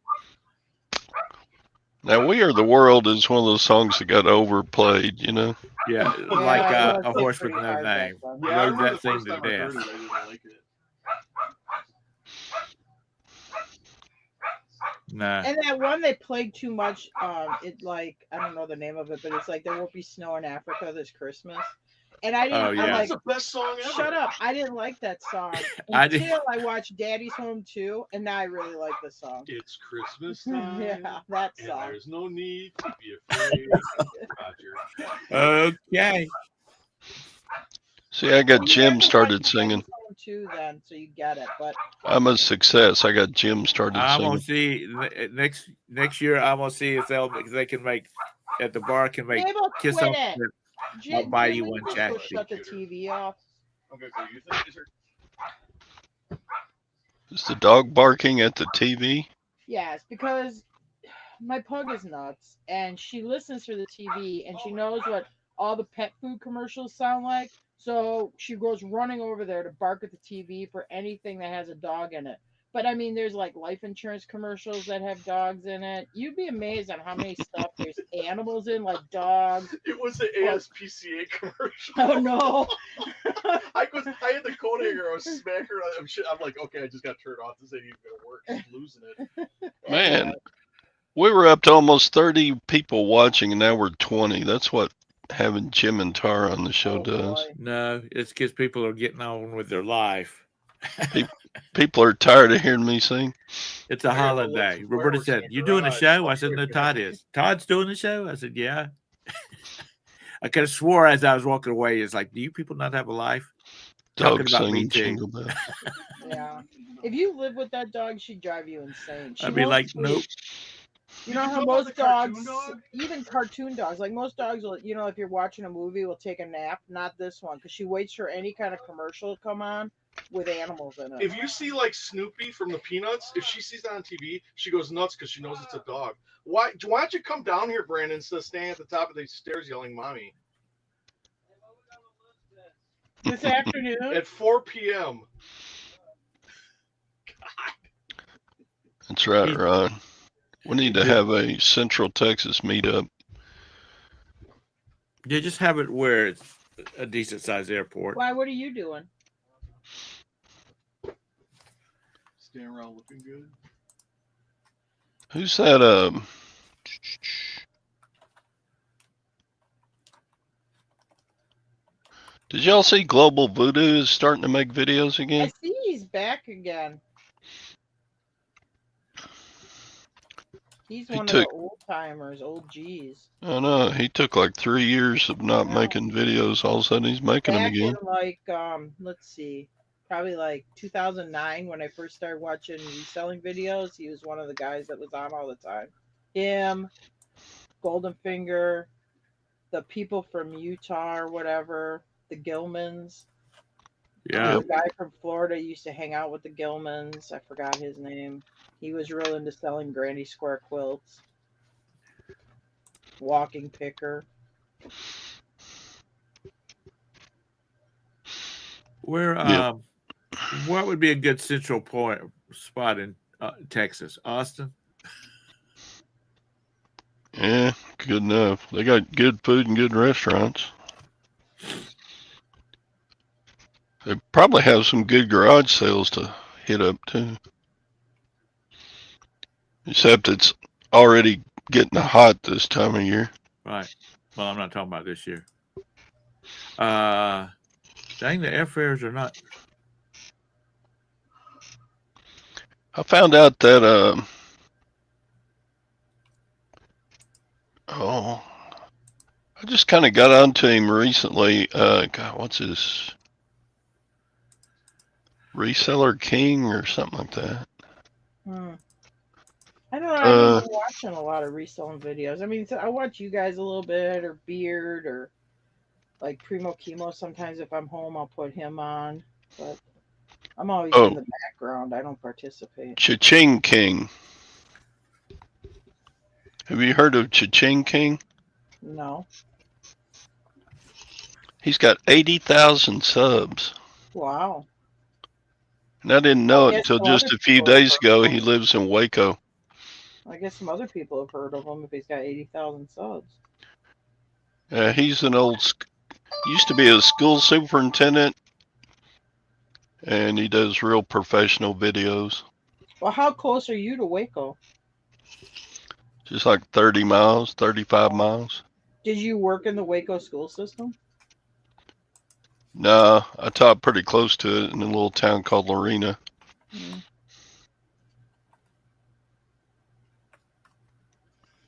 Now, We Are the World is one of those songs that got overplayed, you know? Yeah, Yeah, like it was a horse with pretty no hard back name. then. Yeah, I Rode remember that the thing first to time I heard death. it, I didn't like it. Nah. And that one they played too much. It like I don't know the name of it, but it's like There Won't Be Snow in Africa this Christmas. And I didn't. Oh, I'm yeah. like, That's the best song ever. shut up! I didn't like that song I did- until I watched Daddy's Home 2, and now I really like the song. It's Christmas time. Yeah, that And song. there's no need to be afraid, Roger. Okay. See, I got You Jim have to started watch singing. Daddy's Home 2 then, so you get it. But I'm a success. I got Jim started I'm gonna singing. see next year. I'm gonna see if they can make at the bar can make Mabel, kiss quit on. it. I'll buy you Jim, one, just Jackie. go shut the TV off. Okay, so you think is there... Is the dog barking at the TV? Yes, because my pug is nuts, and she listens to the TV, and she knows what all the pet food commercials sound like. So she goes running over there to bark at the TV for anything that has a dog in it. But I mean, there's like life insurance commercials that have dogs in it. You'd be amazed on how many stuff there's animals in, like dogs. It was an Well- ASPCA commercial. Oh no! I had the coat hanger. I was smacking her. I'm like, okay, I just got turned off. This ain't even gonna work. She's losing it. Man, we were up to almost 30 people watching, and now we're 20. That's what having Jim and Tara on the show Oh, does. boy. No, it's because people are getting on with their life. People are tired of hearing me sing. It's a I gotta go look holiday. some Roberta fireworks said, in "You the doing a garage. show?" I I'll said, do "No, it. Todd is." Todd's doing the show? I said, "Yeah." I could have swore as I was walking away, it's like, do you people not have a life? Talking Dog about me singing too. Jingle Bell. Yeah. If you live with that dog, she'd drive you insane. She I'd be won't like, sleep. nope. You Did know you how talk about most the cartoon dogs, dog? even cartoon dogs, like most dogs will, you know, if you're watching a movie, will take a nap. Not this one, because she waits for any kind of commercial to come on with animals in it. If you see like Snoopy from the Peanuts, if she sees that on TV, she goes nuts because she knows it's a dog. Why don't you come down here, Brandon, instead of standing at the top of the stairs yelling "mommy" This afternoon, at 4 p.m.? That's right, He's- Ron. We need to Yeah. have a Central Texas meetup. Yeah, just have it where it's a decent sized airport. why? What are you doing? Standing around looking good. Who's that? Did y'all see Global Voodoo is starting to make videos I again? see he's back again. He's He one of took- the old timers, old G's. I know. He took like 3 years of not Yeah. making videos. All of a sudden, he's making them Back in again. like let's see, probably like 2009 when I first started watching reselling videos. He was one of the guys that was on all the time. Him, Golden Finger, the people from Utah or whatever, the Gilmans. Yeah. The guy from Florida used to hang out with the Gilmans. I forgot his name. He was real into selling granny square quilts. Walking picker. Where Yeah. what would be a good central point spot in Texas? Austin? Yeah, good enough. They got good food and good restaurants. They probably have some good garage sales to hit up too. Except it's already getting hot this time of year. Right. Well, I'm not talking about this year. Dang, the airfares are not. I found out that I just kind of got onto him recently. God, what's his Reseller King or something like that? I don't know. I haven't been watching a lot of reselling videos. I mean, I watch you guys a little bit, or Beard, or like Primo Chemo. Sometimes if I'm home, I'll put him on. But I'm always in the background. I don't participate. Cha-Ching King. Have you heard of Cha-Ching King? No. He's got 80,000 subs. Wow. And I didn't know I it guess until some just other a few people have days heard ago. of He him. lives in Waco. I guess some other people have heard of him if he's got 80,000 subs. He's an used to be a school superintendent, and he does real professional videos. Well, how close are you to Waco? Just like 30 miles, 35 miles. Did you work in the Waco school system? No, I taught pretty close to it in a little town called Lorena.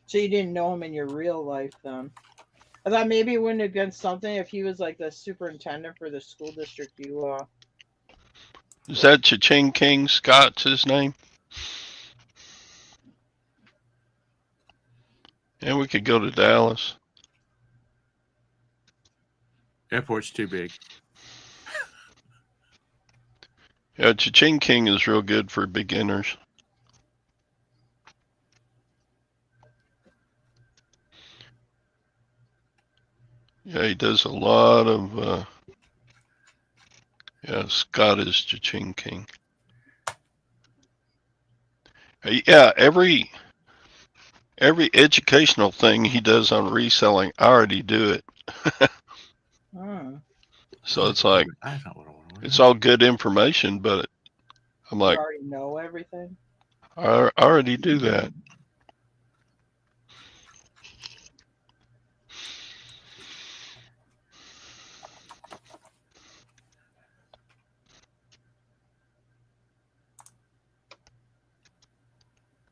So you didn't know him in your real life then? I thought maybe it wouldn't have been something if he was like the superintendent for the school district you Is that Cha-Ching King? Scott's his name? And we could go to Dallas. Airport's too big. Yeah, Cha-Ching King is real good for beginners. Yeah, he does a lot of, yeah, Scott is Cha-Ching King. Yeah, every educational thing he does on reselling, I already do it. Hmm. So it's like That's not what I want to it's all good information, but I'm You like, already know everything. I already do that.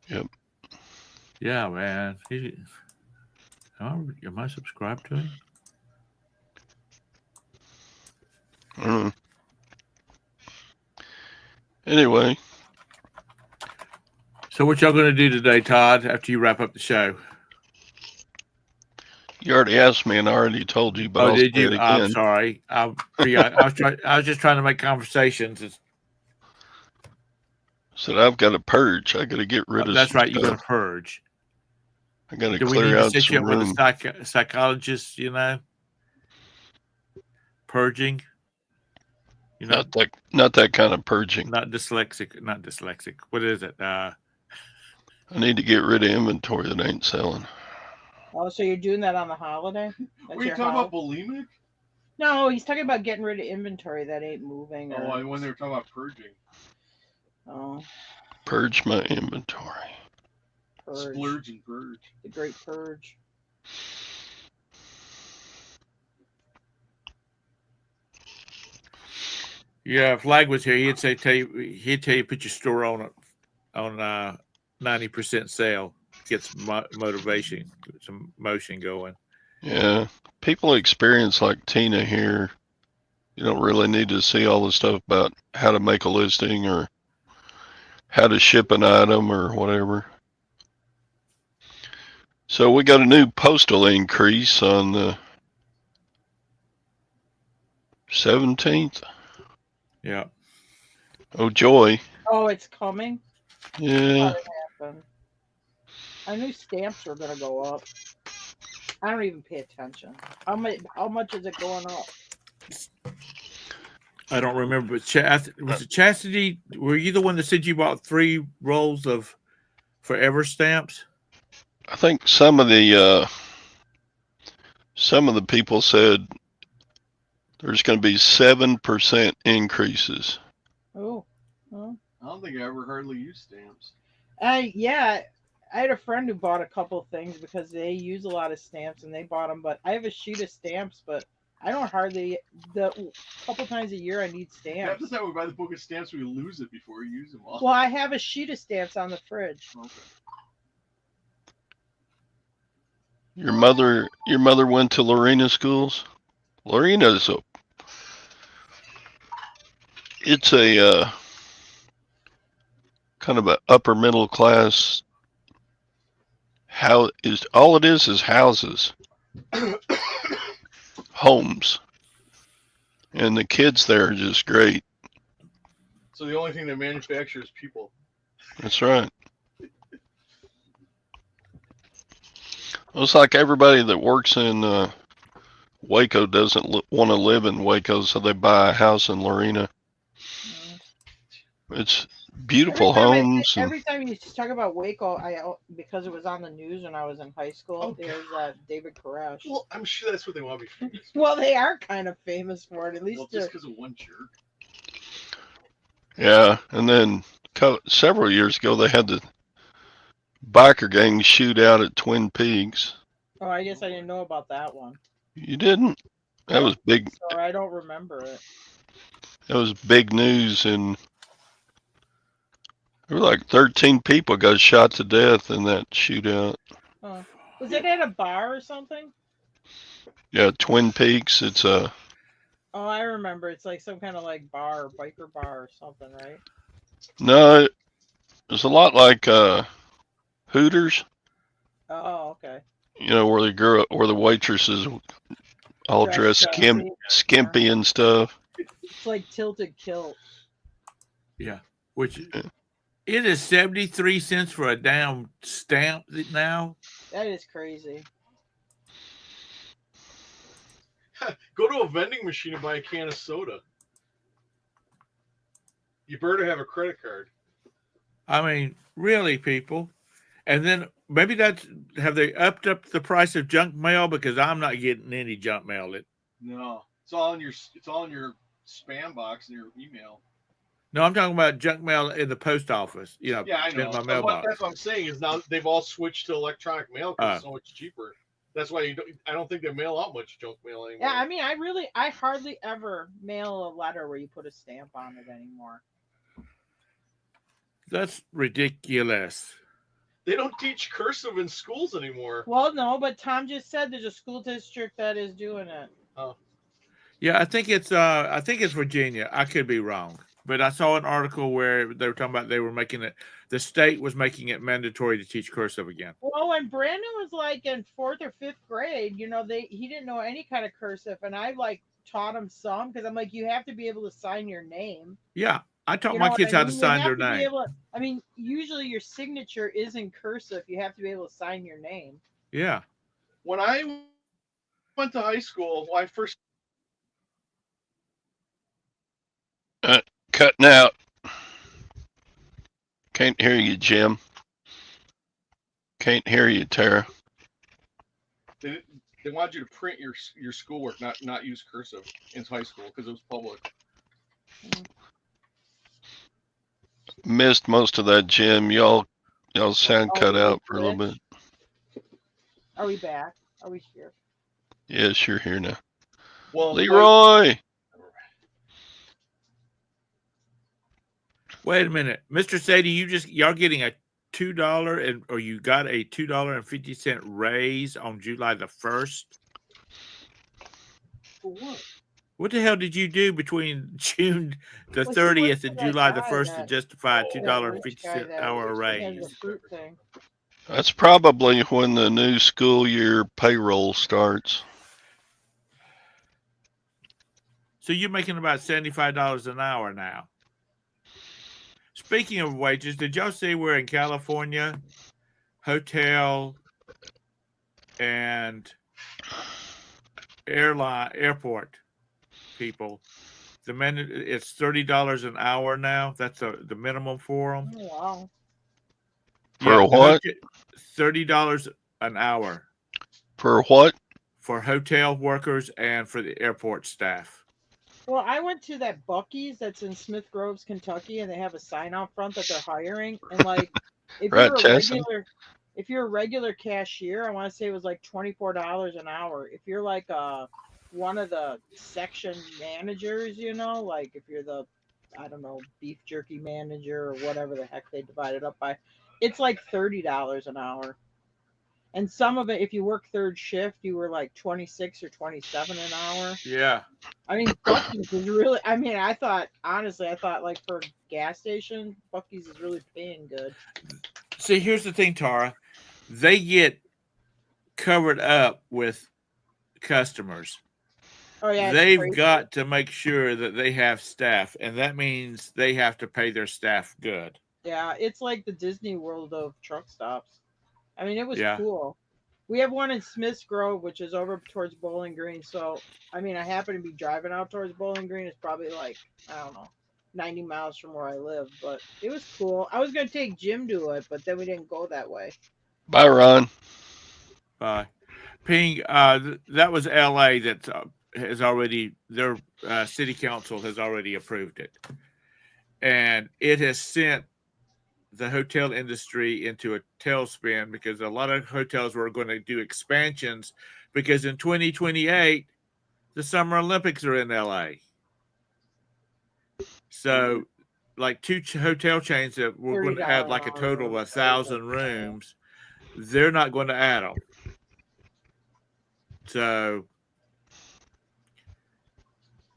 Yep. Yeah, man. Am I subscribed to him? Mm. Anyway, So what y'all gonna do today, Todd? After you wrap up the show? you already asked me and I already told you, but Oh, I'll did say it you? I'm again. sorry. I was just trying to make conversations. Said I've got to purge. I got to get rid of That's some right. You got to stuff. purge. I got to Do we clear need to out set you some up with room. a psychologist? Purging. Not that kind of purging. Not dyslexic. Not dyslexic. What is it? I need to get rid of inventory that ain't selling. Oh, so you're doing that on the holiday? That's Were you your talking holiday? about bulimic? No, he's talking about getting rid of inventory that ain't moving. Oh, Or... when they were talking about purging. Oh, Purge my inventory. purge. Splurge and purge. The great purge. Yeah, if Flag was here, he'd tell you put your store on 90% sale. Get some motivation, some motion going. Yeah. People experience like Tina here. You don't really need to see all the stuff about how to make a listing or how to ship an item or whatever. So we got a new postal increase on the 17th. Yeah. Oh, joy. Oh, it's coming? Yeah. How did it happen? I knew stamps were going to go up. I don't even pay attention. How much is it going up? I don't remember, but was it Chastity? Were you the one that said you bought 3 rolls of Forever stamps? I think some of the people said there's going to be 7% increases. Oh. Huh? I don't think I ever hardly used stamps. Yeah, I had a friend who bought a couple things because they use a lot of stamps and they bought them. But I have a sheet of stamps, but I don't hardly the couple times a year I need Half stamps. the time we buy the book of stamps, we lose it before we use them all. Well, I have a sheet of stamps on the fridge. Okay. Your mother went to Lorena schools? Lorena's it's a kind of a upper middle class. All it is houses, homes, and the kids there are just great. So the only thing they manufacture is people. That's right. It's like everybody that works in Waco doesn't want to live in Waco, so they buy a house in Lorena. It's beautiful homes. Every time you talk about Waco, because it was on the news when I was in high school. Oh, there's David Koresh. Well, I'm sure that's what they want to be famous for. Well, they are kind of famous for it, at least. Well, just because of one jerk. Yeah, and then several years ago they had the biker gang shoot out at Twin Peaks. Oh, I guess I didn't know about that one. You didn't? That was big. So I don't remember it. That was big news, and there were like 13 people got shot to death in that shootout. Oh. Was it at a bar or something? Yeah, Twin Peaks. It's a. Oh, I remember. It's like some kind of like biker bar or something, right? No, it's a lot like Hooters. Oh, okay. You know, where the waitresses all dressed skimpy and stuff. It's like Tilted Kilt. Yeah, which it is 73 cents for a damn stamp now. That is crazy. Go to a vending machine and buy a can of soda. You better have a credit card. I mean, really, people. And then maybe have they upped up the price of junk mail because I'm not getting any junk mail. No, it's all in your spam box in your email. No, I'm talking about junk mail in the post office. Yeah, I in know. my That's mailbox. what I'm saying is now they've all switched to electronic mail because it's Oh. so much cheaper. That's why I don't think they mail out much junk mail anymore. Yeah, I mean, I hardly ever mail a letter where you put a stamp on it anymore. That's ridiculous. They don't teach cursive in schools anymore. Well, no, but Tom just said there's a school district that is doing it. Oh. Yeah, I think it's Virginia. I could be wrong, but I saw an article where they were talking about the state was making it mandatory to teach cursive again. Well, when Brandon was like in 4th or 5th grade, he didn't know any kind of cursive, and I like taught him some because I'm like, you have to be able to sign your name. Yeah, I taught my kids how to sign their name. I mean, usually your signature is in cursive. You have to be able to sign your name. Yeah. When I went to high school, I first Cutting out. Can't hear you, Jim. Can't hear you, Tara. they wanted you to print your schoolwork, not use cursive in high school because it was public. Missed most of that, Jim. Y'all sound cut out for a little bit. Are we back? Are we here? Yes, you're here now. Well, Leroy. Wait a minute, Mr. Sadie, y'all getting a $2 or you got a $2.50 raise on July the 1st? For what? What the hell did you do between June the 30th and July the 1st to justify a $2.50 hour raise? That's probably when the new school year payroll starts. So you're making about $75 an hour now. Speaking of wages, did y'all see where in California, hotel and airport people, it's $30 an hour now. That's the minimum for them. Oh, wow. For what? $30 an hour. For what? For hotel workers and for the airport staff. Well, I went to that Buc-ee's that's in Smith Groves, Kentucky, and they have a sign out front that they're hiring. And like, if you're a regular cashier, I want to say it was like $24 an hour. If you're like one of the section managers, like if you're the, I don't know, beef jerky manager or whatever the heck they divide it up by, it's like $30 an hour. And some of it, if you work third shift, you were like 26 or 27 an hour. Yeah. I mean, Buc-ee's is really, I thought like for a gas station, Buc-ee's is really paying good. See, here's the thing, Tara. They get covered up with customers. Oh, yeah. They've got to make sure that they have staff, and that means they have to pay their staff good. Yeah, it's like the Disney World of truck stops. I mean, it was cool. We have one in Smiths Grove, which is over towards Bowling Green. So, I mean, I happen to be driving out towards Bowling Green. It's probably like, I don't know, 90 miles from where I live. But it was cool. I was going to take Jim to it, but then we didn't go that way. Bye, Ron. Bye. Ping, that was LA that has already, their city council has already approved it. And it has sent the hotel industry into a tailspin because a lot of hotels were going to do expansions because in 2028 the Summer Olympics are in LA. So like 2 hotel chains that were going to add like a total of 1,000 rooms, they're not going to add them. So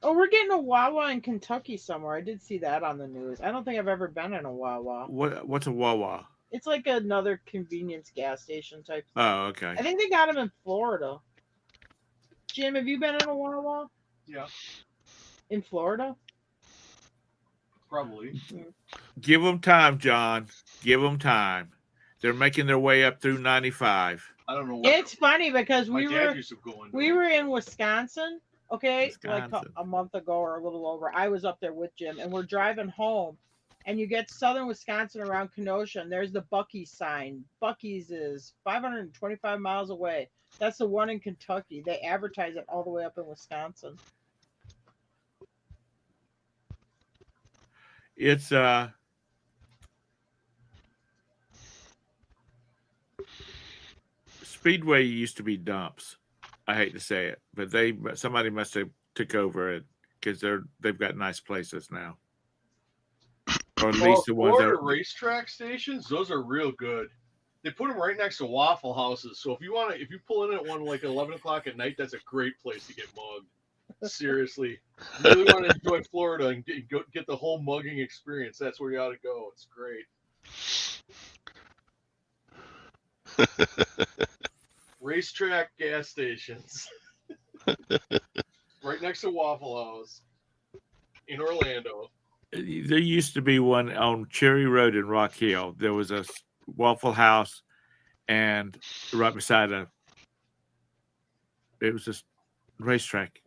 we're getting a Wawa in Kentucky somewhere. I did see that on the news. I don't think I've ever been in a Wawa. What's a Wawa? It's like another convenience gas station type thing. Oh, okay. I think they got them in Florida. Jim, have you been in a Wawa? Yeah. In Florida? Probably. Give them time, John. Give them time. They're making their way up through 95. I don't know. It's funny because we were in Wisconsin. Okay, like a month ago or a little over. I was up there with Jim, and we're driving home, and you get southern Wisconsin around Kenosha, and there's the Buc-ee's sign. Buc-ee's is 525 miles away. That's the one in Kentucky. They advertise it all the way up in Wisconsin. It's Speedway used to be Dumps. I hate to say it, but somebody must have took over it because they've got nice places now, or at least the ones Florida that. racetrack stations, those are real good. They put them right next to Waffle Houses. So if you pull in at one like 11 o'clock at night, that's a great place to get mugged. Seriously, you really want to enjoy Florida and get the whole mugging experience. That's where you ought to go. It's great. Racetrack gas stations, right next to Waffle House in Orlando. There used to be one on Cherry Road in Rock Hill. There was a Waffle House, and right beside it was a racetrack.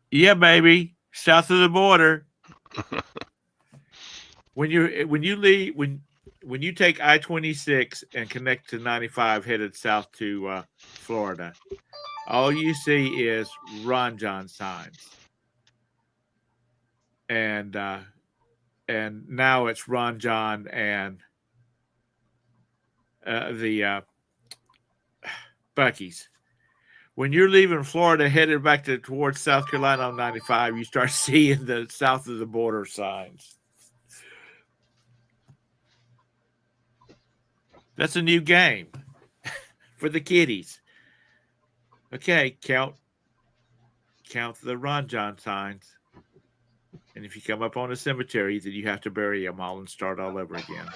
Yeah, baby, south of the border. When you take I-26 and connect to 95 headed south to Florida, all you see is Ron John signs, and now it's Ron John and the Buc-ee's. When you're leaving Florida, headed back towards South Carolina on 95, you start seeing the south of the border signs. That's a new game for the kiddies. Okay, count the Ron John signs. And if you come up on a cemetery, then you have to bury them all and start all over again.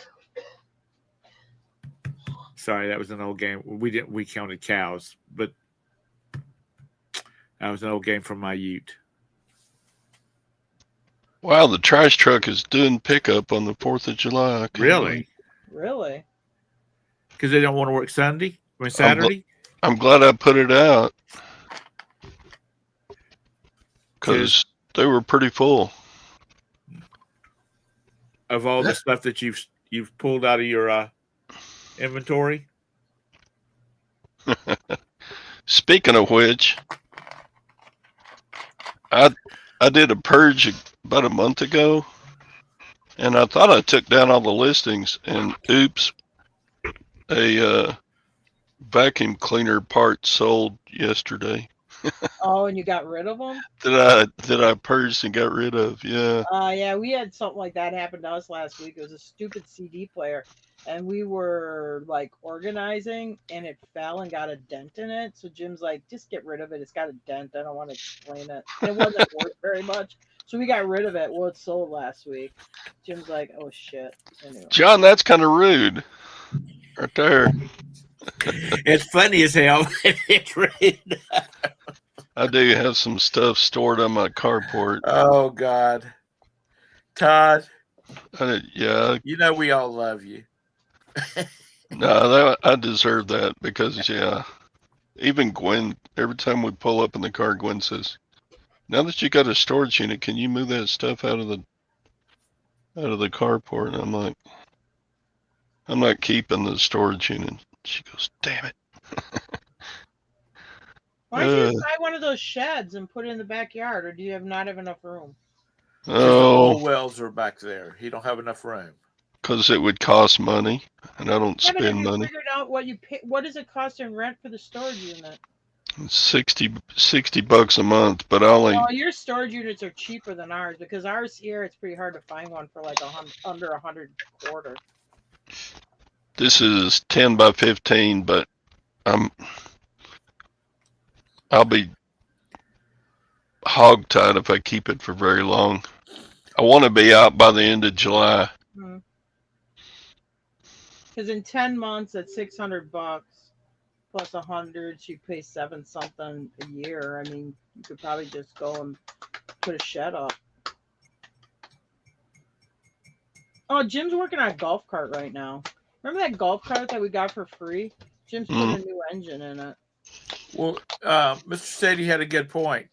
Sorry, that was an old game. We counted cows, but that was an old game from my ute. Wow, the trash truck is doing pickup on the 4th of July. I can't Really? Really? Because they don't want to work Sunday? I mean, Saturday? I'm glad I put it out because they were pretty full. Of all the stuff that you've pulled out of your inventory? Speaking of which, I did a purge about a month ago, and I thought I took down all the listings, and oops, a vacuum cleaner part sold yesterday. Oh, and you got rid of them? That I purged and got rid of. Yeah. Yeah, we had something like that happen to us last week. It was a stupid CD player, and we were like organizing, and it fell and got a dent in it. So Jim's like, just get rid of it. It's got a dent. I don't want to explain it. And it wasn't worth very much. So we got rid of it. Well, it sold last week. Jim's like, oh shit. Anyway. John, that's kind of rude. Right there. It's funny as hell. It's rude. I do have some stuff stored on my carport. Oh, God. Todd. Yeah. You know we all love you. No, I deserve that because, yeah. Even Gwen, every time we pull up in the car, Gwen says, now that you got a storage unit, can you move that stuff out of the carport? And I'm like, I'm not keeping the storage unit. She goes, damn it. Why don't you just buy one of those sheds and put it in the backyard, or do you not have enough room? The oil wells are back there. You don't have enough room. Because it would cost money, and I don't Yeah, but have spend you money. figured out what you pay? What does it cost in rent for the storage unit? It's $60 a month, but I only. Oh, your storage units are cheaper than ours because ours here it's pretty hard to find one for like under 100 a quarter. This is 10 by 15, but I'll be hogtied if I keep it for very long. I want to be out by the end of July. Because in 10 months, at $600 plus 100, you pay $7 something a year. I mean, you could probably just go and put a shed up. Oh, Jim's working on a golf cart right now. Remember that golf cart that we got for free? Jim's put a new engine in it. Well, Mr. Sadie had a good point.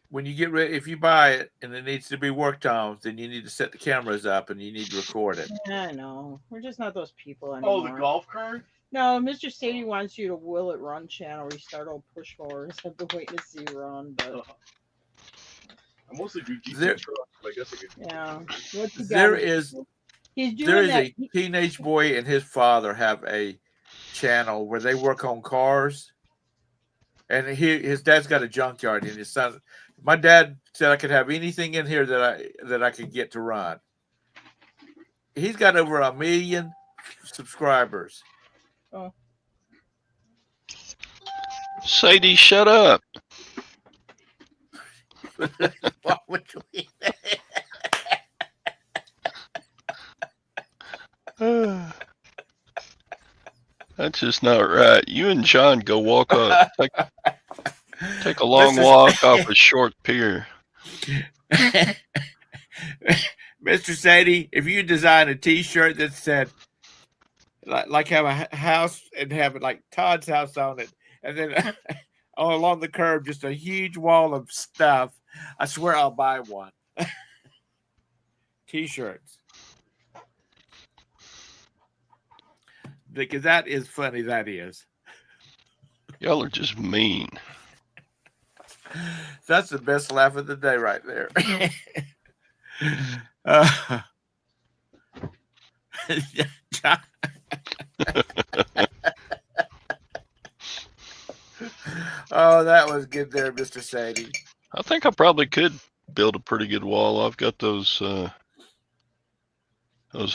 When you get ready, if you buy it and it needs to be worked on, then you need to set the cameras up and you need to record it. Yeah, I know. We're just not those people Oh, anymore. the golf cart? No, Mr. Sadie wants you to will it run channel restart old push mowers. I've been waiting to see run, but I mostly do diesel There- trucks, but I guess I could. yeah. What's he got? There is He's doing there is that. a teenage boy and his father have a channel where they work on cars, and his dad's got a junkyard, and his son. My dad said I could have anything in here that I could get to run. He's got over 1 million subscribers. Oh. Sadie, shut up. What would we? That's just not right. You and John go walk up. Take a long Mr. walk off a short pier. Mr. Sadie, if you design a T-shirt that said, like have a house and have it like Todd's house on it, and then along the curb just a huge wall of stuff, I swear I'll buy one. T-shirts. Because that is funny, that is. Y'all are just mean. That's the best laugh of the day right there. Oh, that was good there, Mr. Sadie. I think I probably could build a pretty good wall. I've got those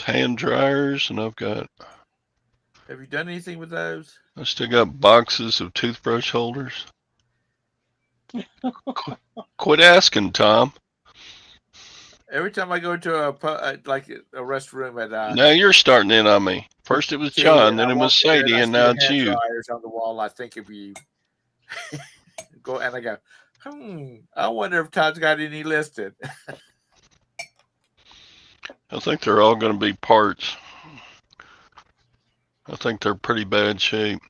hand dryers, and I've got. Have you done anything with those? I still got boxes of toothbrush holders. Quit asking, Tom. Every time I go to a restroom at Now you're starting in on me. First it was John, then it was Sadie, and now it's you. On the wall, I think of you. Go and I go. I wonder if Todd's got any listed. I think they're all going to be parts. I think they're pretty bad shape.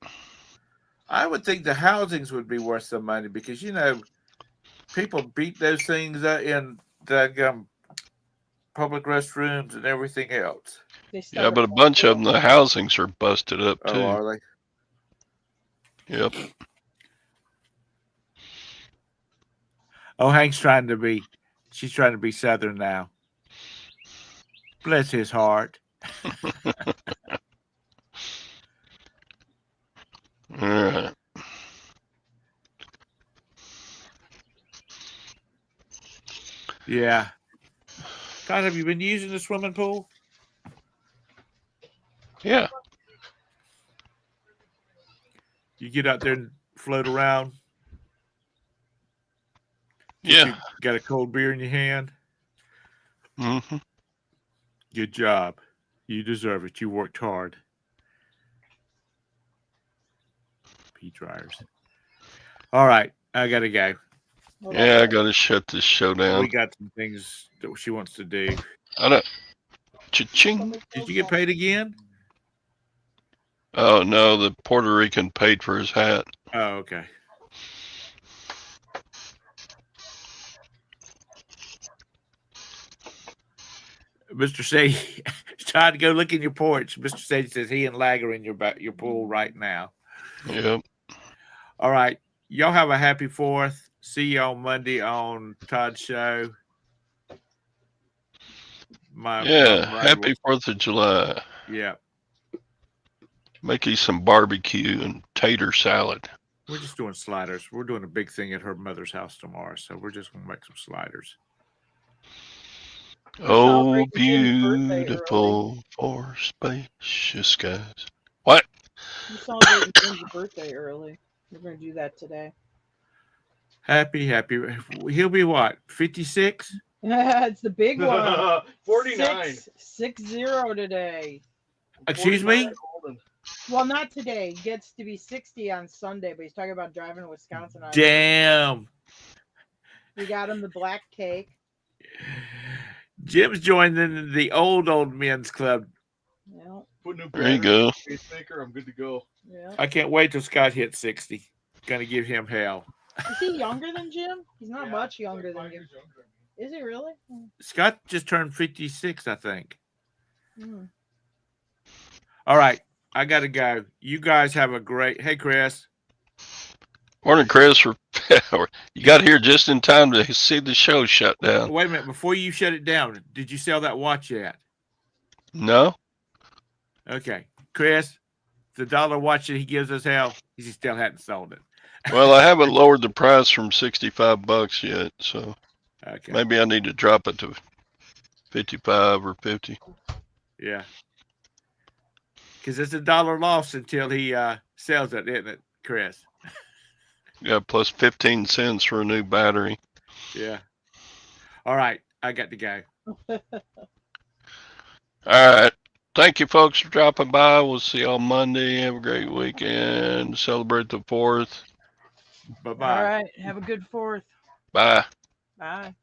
I would think the housings would be worth some money because people beat those things in the public restrooms and everything else. Yeah, but a bunch of them, the housings are busted up too. Oh, are they? Yep. Oh, she's trying to be Southern now. Bless his heart. All right. Yeah. Todd, have you been using the swimming pool? Yeah. You get out there and float around? Yeah. You got a cold beer in your hand? Mm-hmm. Good job. You deserve it. You worked hard. Pea dryers. All right. I got to go. Yeah, I got to shut this show down. We got some things that she wants to do. I don't. Cha-ching. Did you get paid again? Oh, no, the Puerto Rican paid for his hat. Oh, okay. Mr. Sadie, Todd, go look in your porch. Mr. Sadie says he and Lag are in your pool right now. Yep. All right. Y'all have a happy 4th. See you on Monday on Todd's show. Happy 4th of July. Yeah. Make you some barbecue and tater salad. We're just doing sliders. We're doing a big thing at her mother's house tomorrow, so we're just going to make some sliders. Oh, beautiful for spacious skies. What? You celebrated Jim's birthday early. We're going to do that today. Happy. He'll be what? 56? It's the big one. 49. 60 today. Excuse me? Well, not today. He gets to be 60 on Sunday, but he's talking about driving to Wisconsin. Damn. We got him the black cake. Jim's joined in the old men's club. Yeah. Put new There you batteries in go. the pacemaker. I'm good to go. Yeah. I can't wait till Scott hits 60. Gonna give him hell. Is he younger than Jim? He's not Yeah, much younger like than 5 you. years younger than me. Is he really? Scott just turned 56, I think. Hmm. All right, I gotta go. You guys have a great. Hey, Chris. Morning, Chris. You got here just in time to see the show shut down. Wait a minute. Before you shut it down, did you sell that watch yet? No? Okay, Chris. The dollar watch that he gives us hell, he still hadn't sold it. Well, I haven't lowered the price from $65 yet, so Okay. maybe I need to drop it to 55 or 50. Yeah. Because it's $1 loss until he sells it, isn't it, Chris? Yeah, plus 15 cents for a new battery. Yeah. All right, I got to go. All right. Thank you, folks, for dropping by. We'll see you on Monday. Have a great weekend. Celebrate the 4th. Bye bye. All right. Have a good 4th. Bye. Bye.